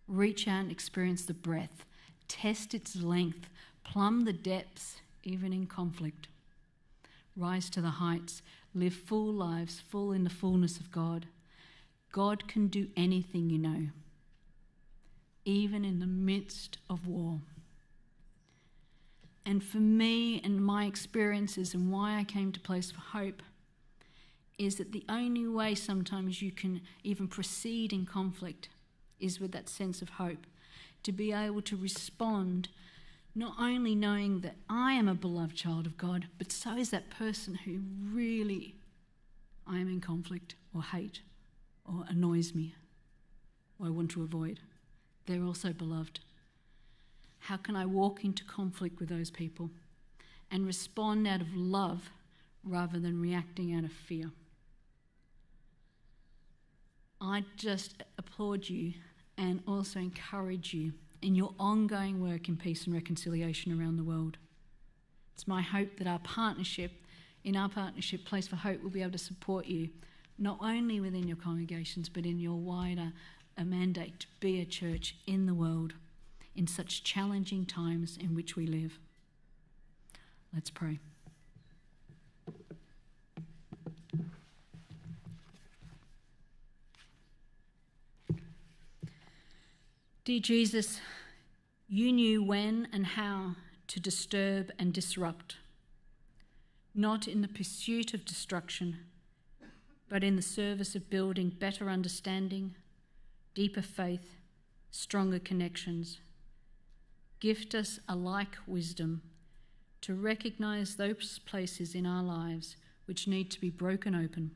Reach out and experience the breadth, test its length, plumb the depths, even in conflict. Rise to the heights, live full lives, full in the fullness of God. God can do anything, you know, even in the midst of war. And for me and my experiences and why I came to Place for Hope is that the only way sometimes you can even proceed in conflict is with that sense of hope, to be able to respond, not only knowing that I am a beloved child of God, but so is that person who really I am in conflict or hate or annoys me or I want to avoid. They're also beloved. How can I walk into conflict with those people and respond out of love rather than reacting out of fear? I just applaud you and also encourage you in your ongoing work in peace and reconciliation around the world. It's my hope that in our partnership, Place for Hope, will be able to support you, not only within your congregations, but in your wider mandate to be a church in the world in such challenging times in which we live. Let's pray. Dear Jesus, you knew when and how to disturb and disrupt, not in the pursuit of destruction, but in the service of building better understanding, deeper faith, stronger connections. Gift us alike wisdom to recognise those places in our lives which need to be broken open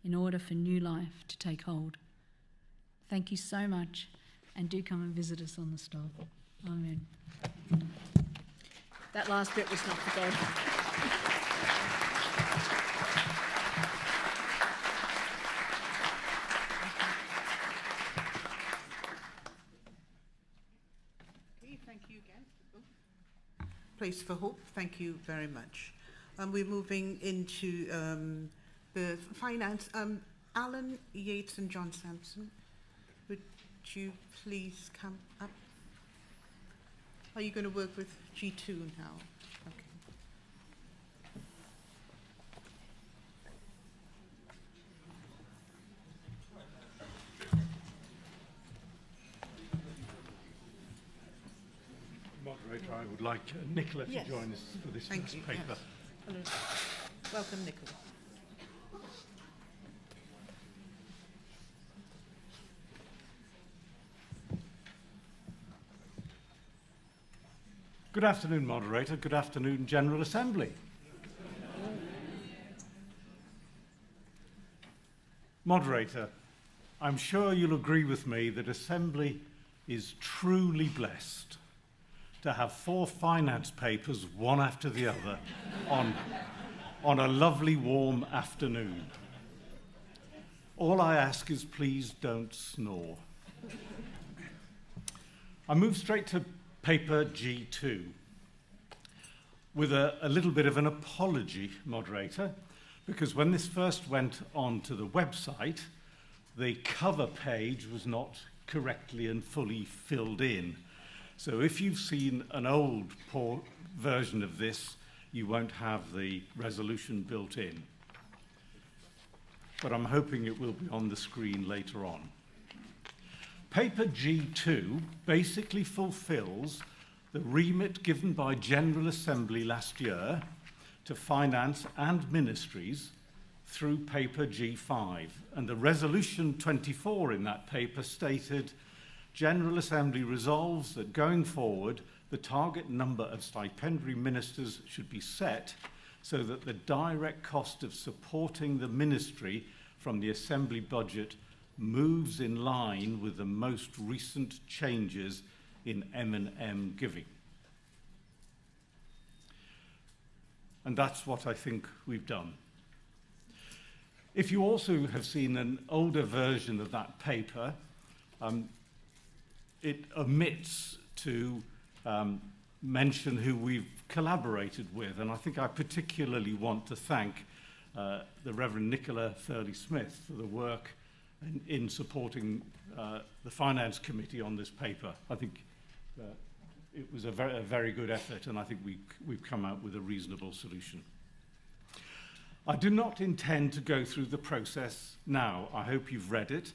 in order for new life to take hold. Thank you so much. And do come and visit us on the stall. Amen. That last bit was not for God. Okay, thank you again. Place for Hope, thank you very much. We're moving into the finance. Alan Yates and John Sampson, would you please come up? Are you going to work with G2 now? Okay. Moderator, I would like Nicola to join us for this Thank first you. paper. Yes. Hello. Welcome, Nicola. Good afternoon, Moderator. Good afternoon, General Assembly. Moderator, I'm sure you'll agree with me that Assembly is truly blessed to have 4 finance papers, one after the other, on a lovely warm afternoon. All I ask is please don't snore. I move straight to paper G2 with a little bit of an apology, Moderator, because when this first went onto the website, the cover page was not correctly and fully filled in. So if you've seen an old poor version of this, you won't have the resolution built in. But I'm hoping it will be on the screen later on. Paper G2 basically fulfills the remit given by General Assembly last year to finance and ministries through paper G5. And the resolution 24 in that paper stated, General Assembly resolves that going forward, the target number of stipendiary ministers should be set so that the direct cost of supporting the ministry from the Assembly budget moves in line with the most recent changes in M&M giving. And that's what I think we've done. If you also have seen an older version of that paper, it omits to mention who we've collaborated with, and I think I particularly want to thank the Reverend Nicola Thurley-Smith for the work in supporting the Finance Committee on this paper. I think it was a very good effort, and I think we've come out with a reasonable solution. I do not intend to go through the process now. I hope you've read it,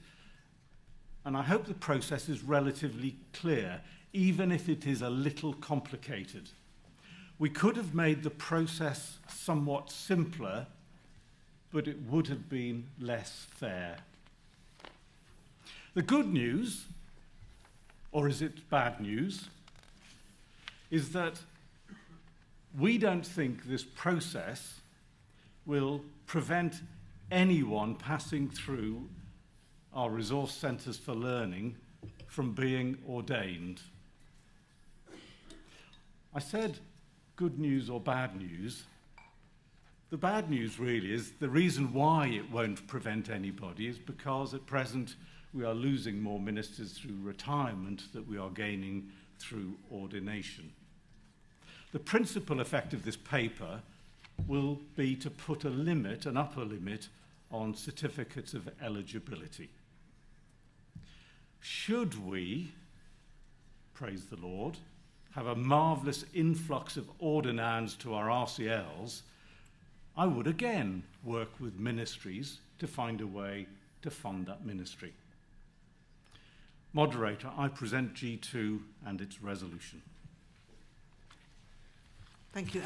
and I hope the process is relatively clear, even if it is a little complicated. We could have made the process somewhat simpler, but it would have been less fair. The good news, or is it bad news, is that we don't think this process will prevent anyone passing through our resource centres for learning from being ordained. I said good news or bad news. The bad news really is the reason why it won't prevent anybody is because at present we are losing more ministers through retirement than we are gaining through ordination. The principal effect of this paper will be to put a limit, an upper limit, on certificates of eligibility. Should we, praise the Lord, have a marvellous influx of ordinands to our RCLs, I would again work with ministries to find a way to fund that ministry. Moderator, I present G2 and its resolution. Thank you,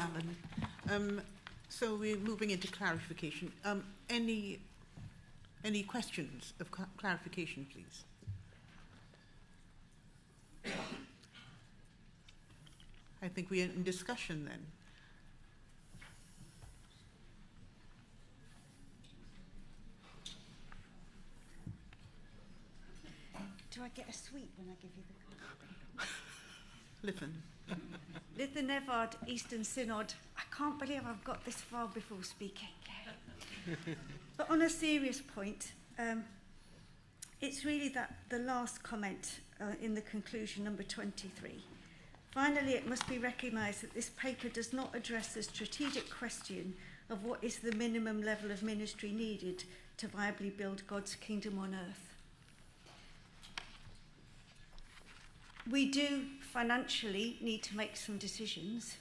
Alan. So we're moving into clarification. Any questions of clarification, please? I think we are in discussion then. Do I get a sweet when I give you the Lithan. Lithan Evard, Eastern Synod. I can't believe I've got this far before speaking. But on a serious point, it's really that the last comment in the conclusion, number 23. Finally, it must be recognised that this paper does not address the strategic question of what is the minimum level of ministry needed to viably build God's kingdom on earth. We do financially need to make some decisions,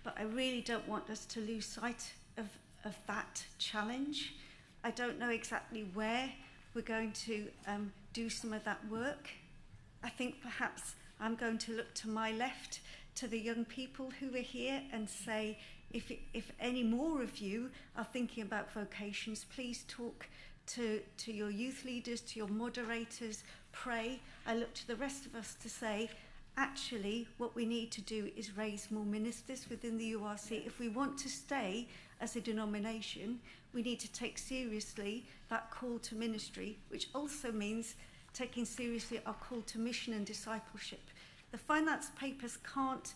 but I really don't want us to lose sight of that challenge. I don't know exactly where we're going to do some of that work. I think perhaps I'm going to look to my left, to the young people who are here, and say, if any more of you are thinking about vocations, please talk to your youth leaders, to your moderators, pray. I look to the rest of us to say, actually, what we need to do is raise more ministers within the URC. If we want to stay as a denomination, we need to take seriously that call to ministry, which also means taking seriously our call to mission and discipleship. The finance papers can't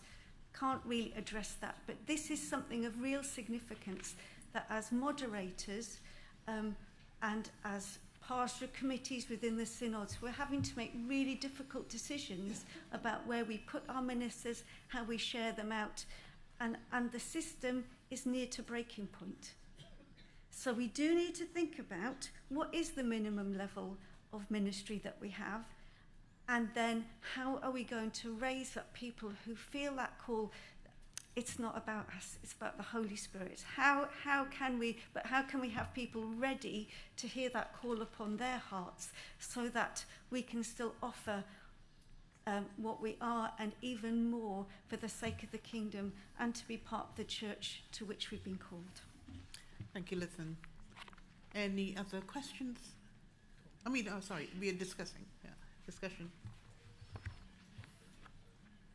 really address that, but this is something of real significance that as moderators and as pastoral committees within the synods, we're having to make really difficult decisions about where we put our ministers, how we share them out, and the system is near to breaking point. So we do need to think about what is the minimum level of ministry that we have, And then how are we going to raise up people who feel that call? It's not about us, it's about the Holy Spirit. How can we have people ready to hear that call upon their hearts so that we can still offer what we are and even more for the sake of the kingdom and to be part of the church to which we've been called. Thank you, Lithan. Any other questions? We are discussing. Yeah, discussion.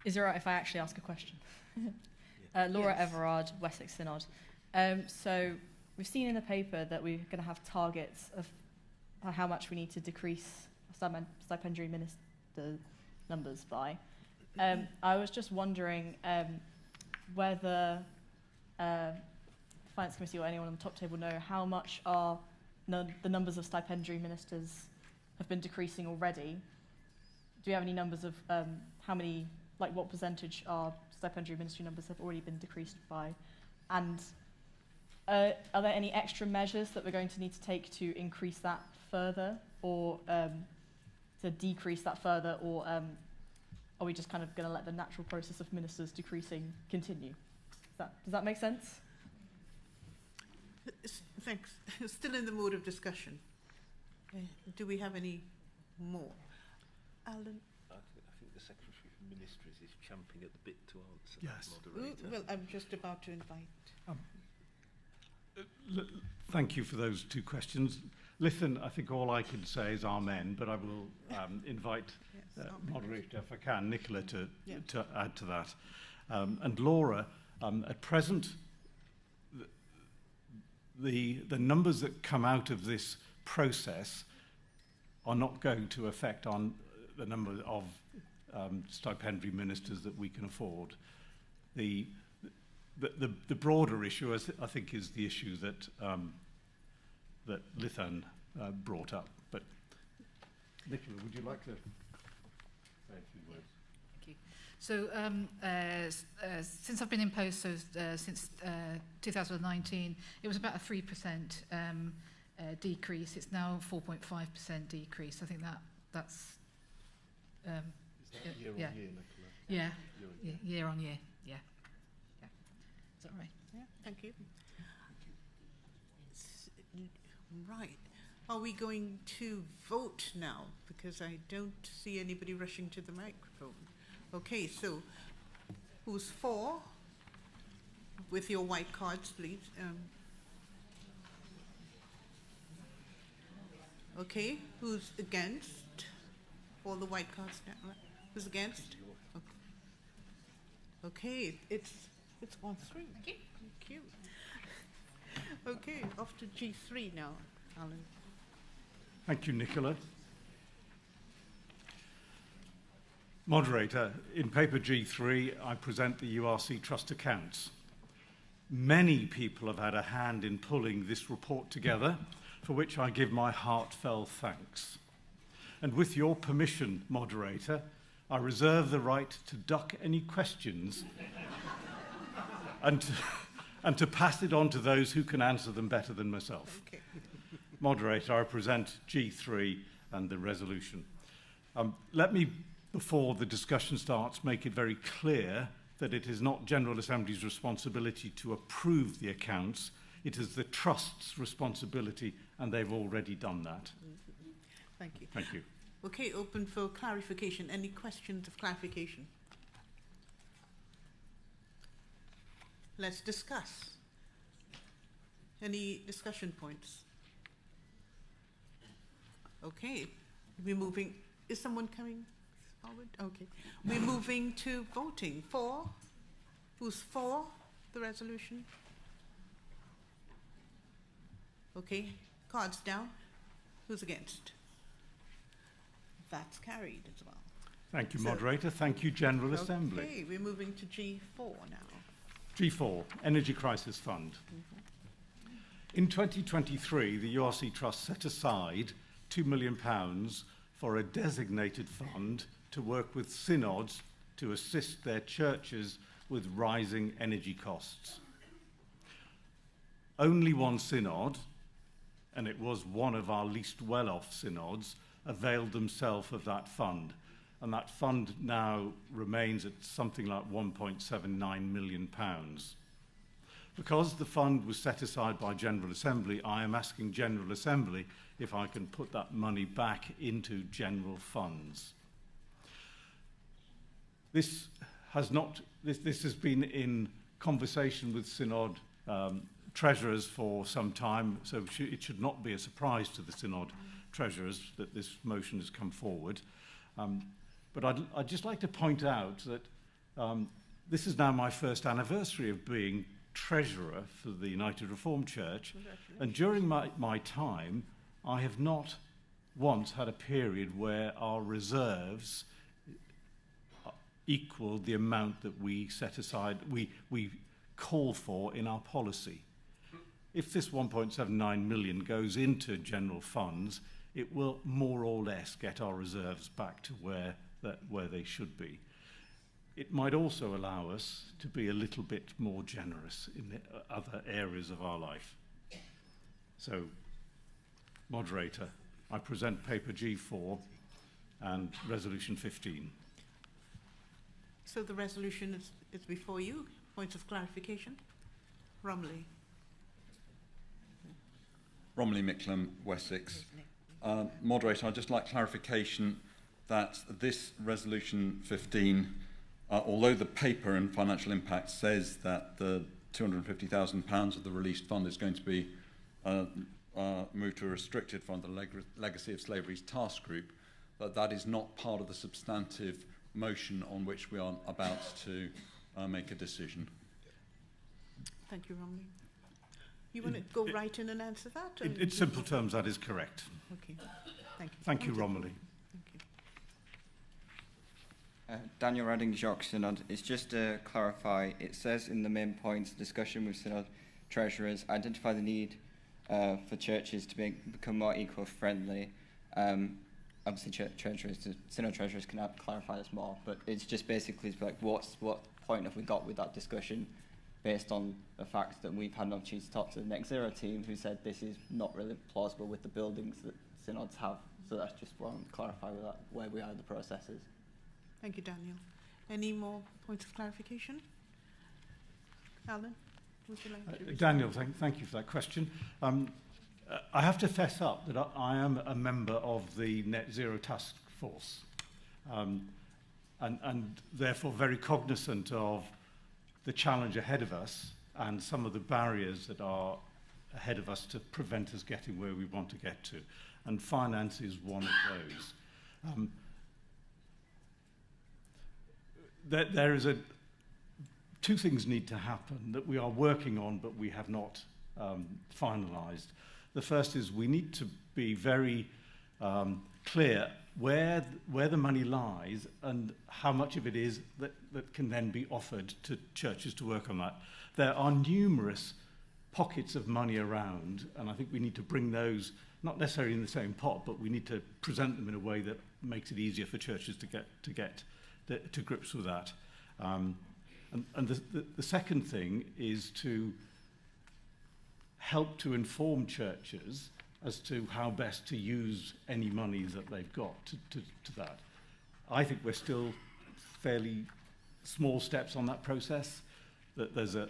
Is it right if I actually ask a question? Laura Yes. Everard, Wessex Synod. So we've seen in the paper that we're going to have targets of how much we need to decrease stipendiary minister numbers by. I was just wondering whether the Finance Committee or anyone on the top table know how much the numbers of stipendiary ministers have been decreasing already. Do you have any numbers of how many, like what percentage our stipendiary ministry numbers have already been decreased by? And are there any extra measures that we're going to need to take to increase that further, or to decrease that further, or are we just kind of going to let the natural process of ministers decreasing continue? Does that make sense? Thanks. Still in the mode of discussion. Do we have any more? Alan? I think the Secretary for Ministries is champing at the bit to answer. Yes. Moderator. Well, I'm just about to invite. Thank you for those two questions. Listen, I think all I can say is amen, but I will invite moderator, if I can, Nicola, to add to that. And Laura, at present, the numbers that come out of this process are not going to affect on the number of stipendiary ministers that we can afford. The broader issue, I think, is the issue that that Lithan brought up. But Nicola, would you like to say a few words? Thank you. So since I've been in post, since 2019, it was about a 3% decrease. It's now 4.5% decrease. I think that's Is that year on year, Nicola? Yeah, year on year. Yeah. Is that right? Yeah, thank you. Right. Are we going to vote now? Because I don't see anybody rushing to the microphone. Okay, so who's for? With your white cards, please. Okay, who's against? All the white cards now. Who's against? Okay, it's on through. Thank you. Okay, off to G3 now, Alan. Thank you, Nicola. Moderator, in paper G3, I present the URC Trust accounts. Many people have had a hand in pulling this report together, for which I give my heartfelt thanks. And with your permission, moderator, I reserve the right to duck any questions and to pass it on to those who can answer them better than myself. Okay. Moderator, I present G3 and the resolution. Let me, before the discussion starts, make it very clear that it is not General Assembly's responsibility to approve the accounts. It is the Trust's responsibility, and they've already done that. Thank you. Thank you. Okay, open for clarification. Any questions of clarification? Let's discuss. Any discussion points? Okay, we're moving. Is someone coming forward? Okay. We're moving to voting. For? Who's for the resolution? Okay, cards down. Who's against? That's carried as well. Thank you, moderator. Thank you, General Assembly. Okay, we're moving to G4 now. G4, Energy Crisis Fund. In 2023, the URC Trust set aside £2 million for a designated fund to work with synods to assist their churches with rising energy costs. Only one synod, and it was one of our least well-off synods, availed themselves of that fund, and that fund now remains at something like £1.79 million. Because the fund was set aside by General Assembly, I am asking General Assembly if I can put that money back into general funds. This has been in conversation with Synod treasurers for some time, so it should not be a surprise to the Synod treasurers that this motion has come forward. But I'd just like to point out that this is now my first anniversary of being treasurer for the United Reformed Church, and during my time, I have not once had a period where our reserves equal the amount that we set aside, we call for in our policy. If this 1.79 million goes into general funds, it will more or less get our reserves back to where they should be. It might also allow us to be a little bit more generous in the other areas of our life. So, moderator, I present paper G4 and resolution 15. So the resolution is before you. Points of clarification. Romilly. Romilly Micklem, Wessex. Moderator, I'd just like clarification that this resolution 15, although the paper and financial impact says that the £250,000 of the released fund is going to be moved to a restricted fund, the Legacy of Slavery's task group, that is not part of the substantive motion on which we are about to make a decision. Thank you, Romilly. You want to go right in and answer that? In simple terms, that is correct. Okay, thank you. Thank you, Romilly. Daniel Redding, York Synod. It's just to clarify, it says in the main points, discussion with Synod treasurers, identify the need for churches to become more eco-friendly. Obviously, Synod treasurers can clarify this more, but it's just basically like what point have we got with that discussion based on the fact that we've had an opportunity to talk to the Net Zero team who said this is not really plausible with the buildings that Synods have. So that's just what I want to clarify with that, where we are in the processes. Thank you, Daniel. Any more points of clarification? Alan, would you like to respond? Daniel, thank you for that question. I have to fess up that I am a member of the Net Zero Task Force and therefore very cognizant of the challenge ahead of us and some of the barriers that are ahead of us to prevent us getting where we want to get to. And finance is one of those. There is two things need to happen that we are working on but we have not finalised. The first is we need to be very clear where the money lies and how much of it is that can then be offered to churches to work on that. There are numerous pockets of money around, and I think we need to bring those, not necessarily in the same pot, but we need to present them in a way that makes it easier for churches to get to grips with that. And the second thing is to help to inform churches as to how best to use any monies that they've got to that. I think we're still fairly small steps on that process. That there's a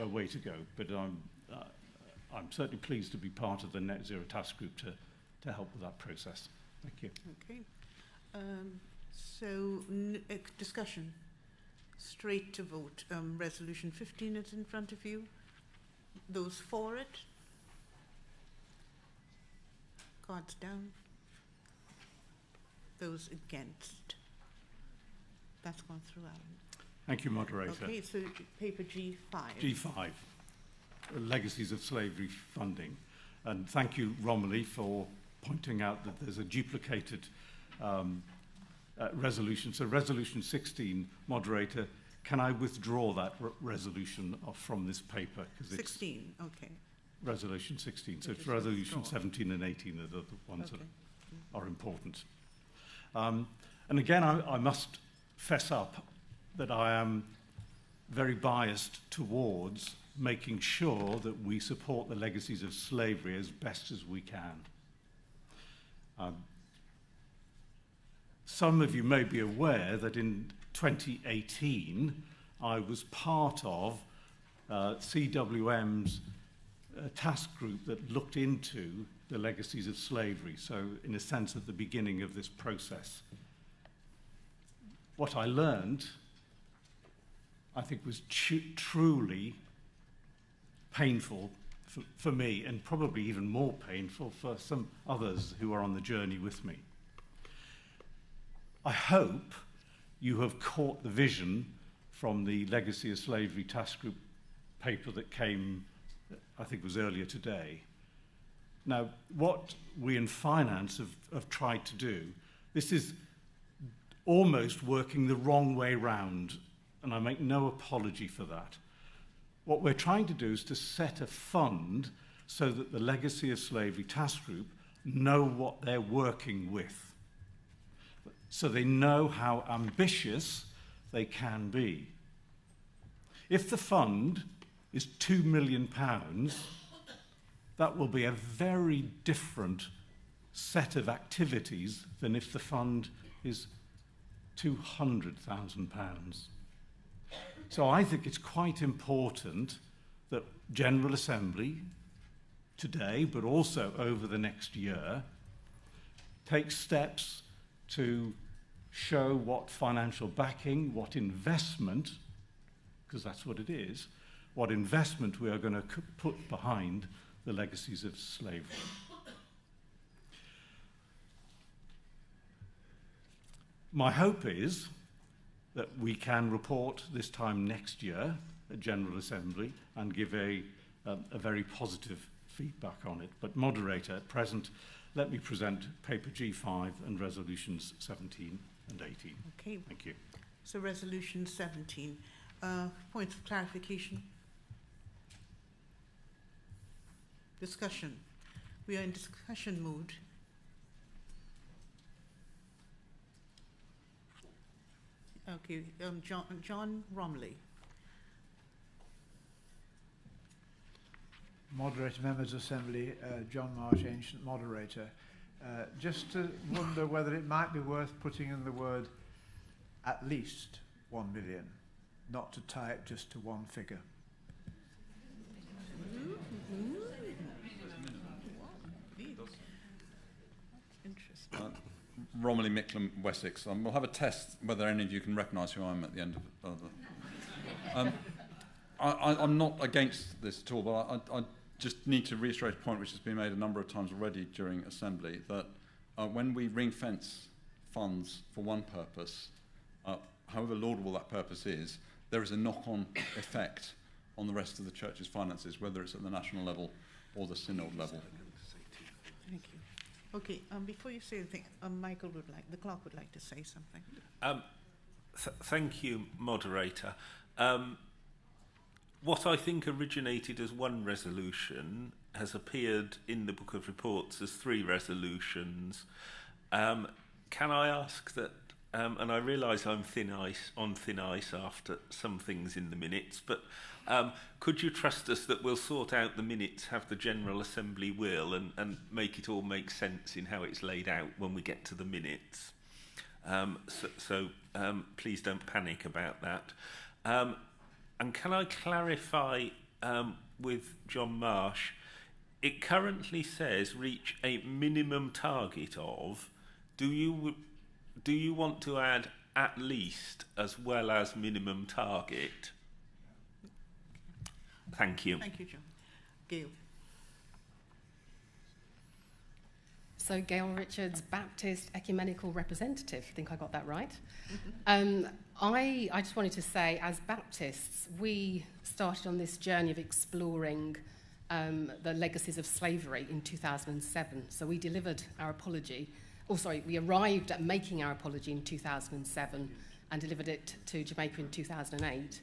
way to go, but I'm certainly pleased to be part of the Net Zero Task Group to help with that process. Thank you. Okay. So discussion. Straight to vote. Resolution 15 is in front of you. Those for it? Cards down. Those against? That's gone through, Alan. Thank you, moderator. Okay, so paper G5. G5, Legacies of Slavery Funding. And thank you, Romilly, for pointing out that there's a duplicated resolution. So resolution 16, moderator, can I withdraw that resolution from this paper? 16, okay. Resolution 16. So it's resolution 17 and 18 are the ones that are important. And again, I must fess up that I am very biased towards making sure that we support the legacies of slavery as best as we can. some of you may be aware that in 2018, I was part of CWM's task group that looked into the legacies of slavery, so in a sense at the beginning of this process. What I learned, I think, was truly painful for me, and probably even more painful for some others who are on the journey with me. I hope you have caught the vision from the Legacy of Slavery Task Group paper that came, I think it was earlier today. Now, what we in finance have tried to do, this is almost working the wrong way round, and I make no apology for that. What we're trying to do is to set a fund so that the Legacy of Slavery Task Group know what they're working with, so they know how ambitious they can be. If the fund is £2 million, that will be a very different set of activities than if the fund is £200,000. So I think it's quite important that General Assembly today, but also over the next year, takes steps to show what financial backing, what investment, because that's what it is, what investment we are going to put behind the legacies of slavery. My hope is that we can report this time next year at General Assembly and give a very positive feedback on it. But moderator, at present, let me present paper G5 and resolutions 17 and 18. Okay. Thank you. So resolution 17. Points of clarification. Discussion. We are in discussion mood. Okay, John Romley. Moderator, members of Assembly, John Marsh, ancient moderator. Just to wonder whether it might be worth putting in the word at least 1 million, not to tie it just to one figure. Interesting. Romilly Micklem, Wessex. We'll have a test whether any of you can recognise who I am at the end of the... I'm not against this at all, but I just need to reiterate a point which has been made a number of times already during Assembly, that when we ring-fence funds for one purpose, however laudable that purpose is, there is a knock-on effect on the rest of the Church's finances, whether it's at the national level or the synod level. Thank you. Okay, before you say anything, Michael the clerk would like to say something. Thank you, moderator. What I think originated as one resolution has appeared in the Book of Reports as 3 resolutions. Can I ask that, and I realise I'm on thin ice after some things in the minutes, but could you trust us that we'll sort out the minutes, have the General Assembly will, and make it all make sense in how it's laid out when we get to the minutes? So please don't panic about that. And can I clarify with John Marsh, it currently says reach a minimum target of, do you want to add at least as well as minimum target? Thank you. Thank you, John. Gail. So Gail Richards, Baptist Ecumenical Representative. I think I got that right. I just wanted to say, as Baptists, we started on this journey of exploring the legacies of slavery in 2007. So we delivered our apology. We arrived at making our apology in 2007 and delivered it to Jamaica in 2008.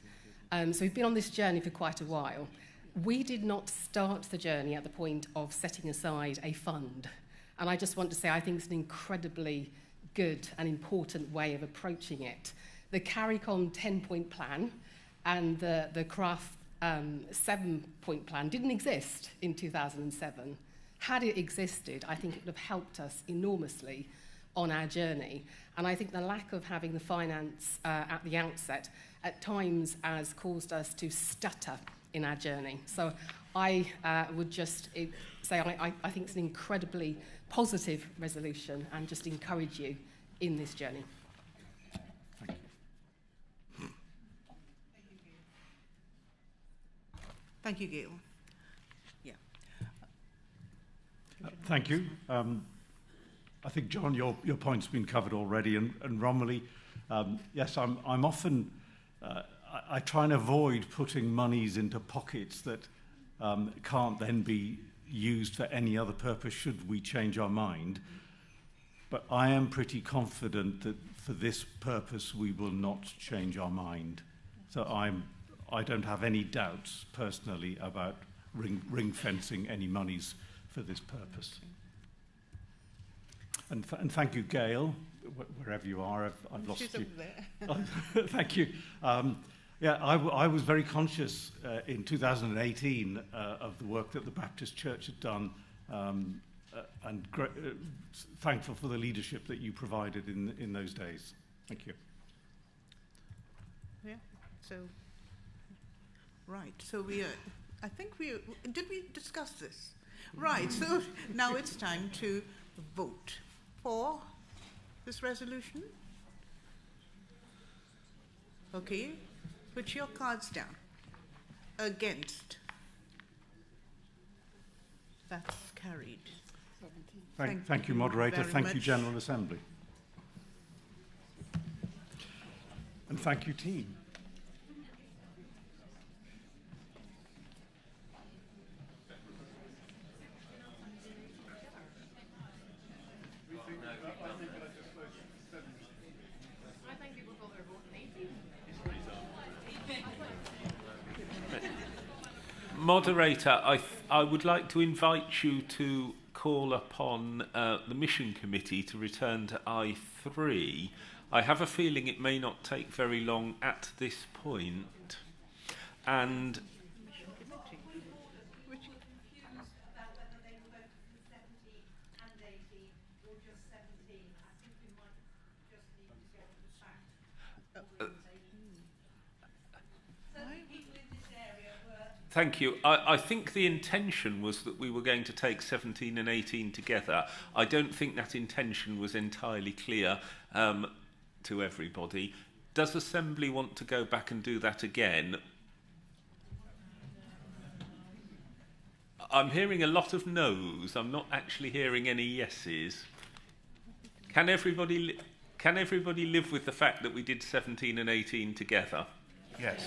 So we've been on this journey for quite a while. We did not start the journey at the point of setting aside a fund. And I just want to say I think it's an incredibly good and important way of approaching it. The CARICOM 10-point plan and the CRAFT 7-point plan didn't exist in 2007. Had it existed, I think it would have helped us enormously on our journey. And I think the lack of having the finance at the outset at times has caused us to stutter in our journey. So I would just say I think it's an incredibly positive resolution and just encourage you in this journey. Thank you, Gail. Yeah. Thank you. I think, John, your point's been covered already, and Romilly, yes, I'm often, I try and avoid putting monies into pockets that can't then be used for any other purpose should we change our mind. But I am pretty confident that for this purpose we will not change our mind. So I don't have any doubts personally about ring fencing any monies for this purpose. And thank you, Gail, wherever you are. I've lost She's you. Over there. Thank you. Yeah, I was very conscious in 2018 of the work that the Baptist Church had done, and thankful for the leadership that you provided in those days. Thank you. Yeah. So, right. So I think did we discuss this? Right. So now it's time to vote for this resolution. Okay. Put your cards down. Against. That's carried. Thank you, Moderator. very Thank you, much. General Assembly. And thank you, team. Moderator, I would like to invite you to call upon the Mission Committee to return to I3. I have a feeling it may not take very long at this point. And thank you. I think the intention was that we were going to take 17 and 18 together. I don't think that intention was entirely clear to everybody. Does Assembly want to go back and do that again? I'm hearing a lot of no's. I'm not actually hearing any yeses. Can everybody live with the fact that we did 17 and 18 together? Yes.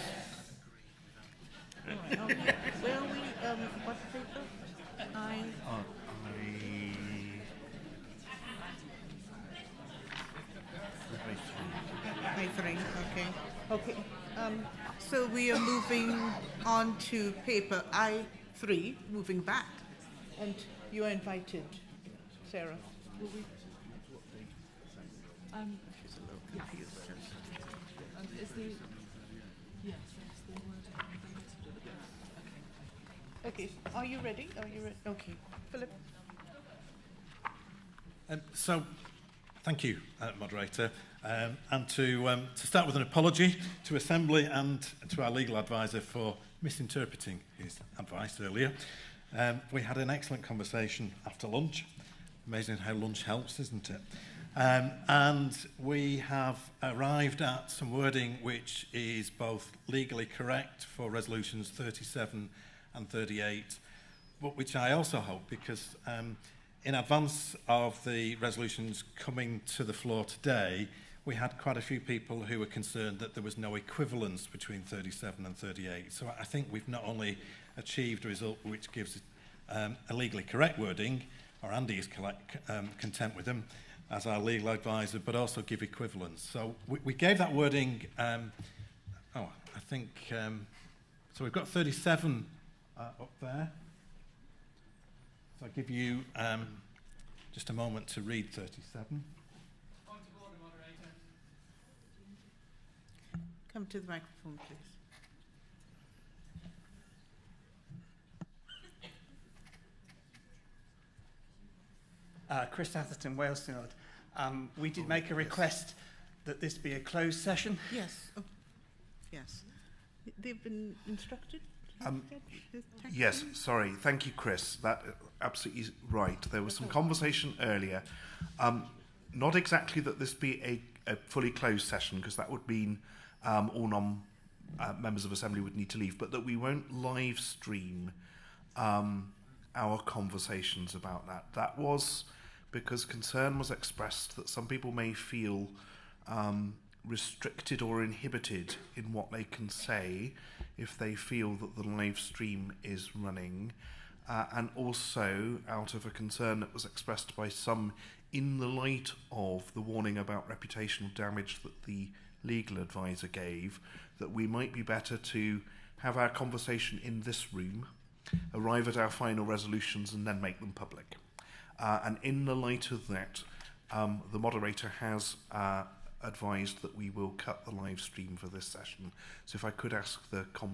Right, okay. Where are we? What paper? I3. Okay. Okay. So we are moving on to paper I3, moving back, and you are invited, Sarah. Will we? She's a little confused. Is the yes, the word. Okay. Are you ready? Are you ready? Okay. Philip. So, thank you, Moderator. And to start with an apology to Assembly and to our legal advisor for misinterpreting his advice earlier. We had an excellent conversation after lunch. Amazing how lunch helps, isn't it? And we have arrived at some wording which is both legally correct for resolutions 37 and 38, but which I also hope, because in advance of the resolutions coming to the floor today, we had quite a few people who were concerned that there was no equivalence between 37 and 38. So I think we've not only achieved a result which gives a legally correct wording, or Andy is content with them as our legal advisor, but also give equivalence. So we gave that wording, so we've got 37 up there. So I'll give you just a moment to read 37. Come to the microphone, please. Chris Atherton, Wales Synod. We did make a request that this be a closed session. Yes. Oh, yes. They've been instructed? Yes, sorry. Thank you, Chris. That absolutely right. There was some conversation earlier. Not exactly that this be a fully closed session, because that would mean all members of Assembly would need to leave, but that we won't live stream our conversations about that. That was because concern was expressed that some people may feel restricted or inhibited in what they can say if they feel that the live stream is running, and also out of a concern that was expressed by some in the light of the warning about reputational damage that the legal advisor gave, that we might be better to have our conversation in this room, arrive at our final resolutions and then make them public. And in the light of that, the moderator has advised that we will cut the live stream for this session. So if I could ask the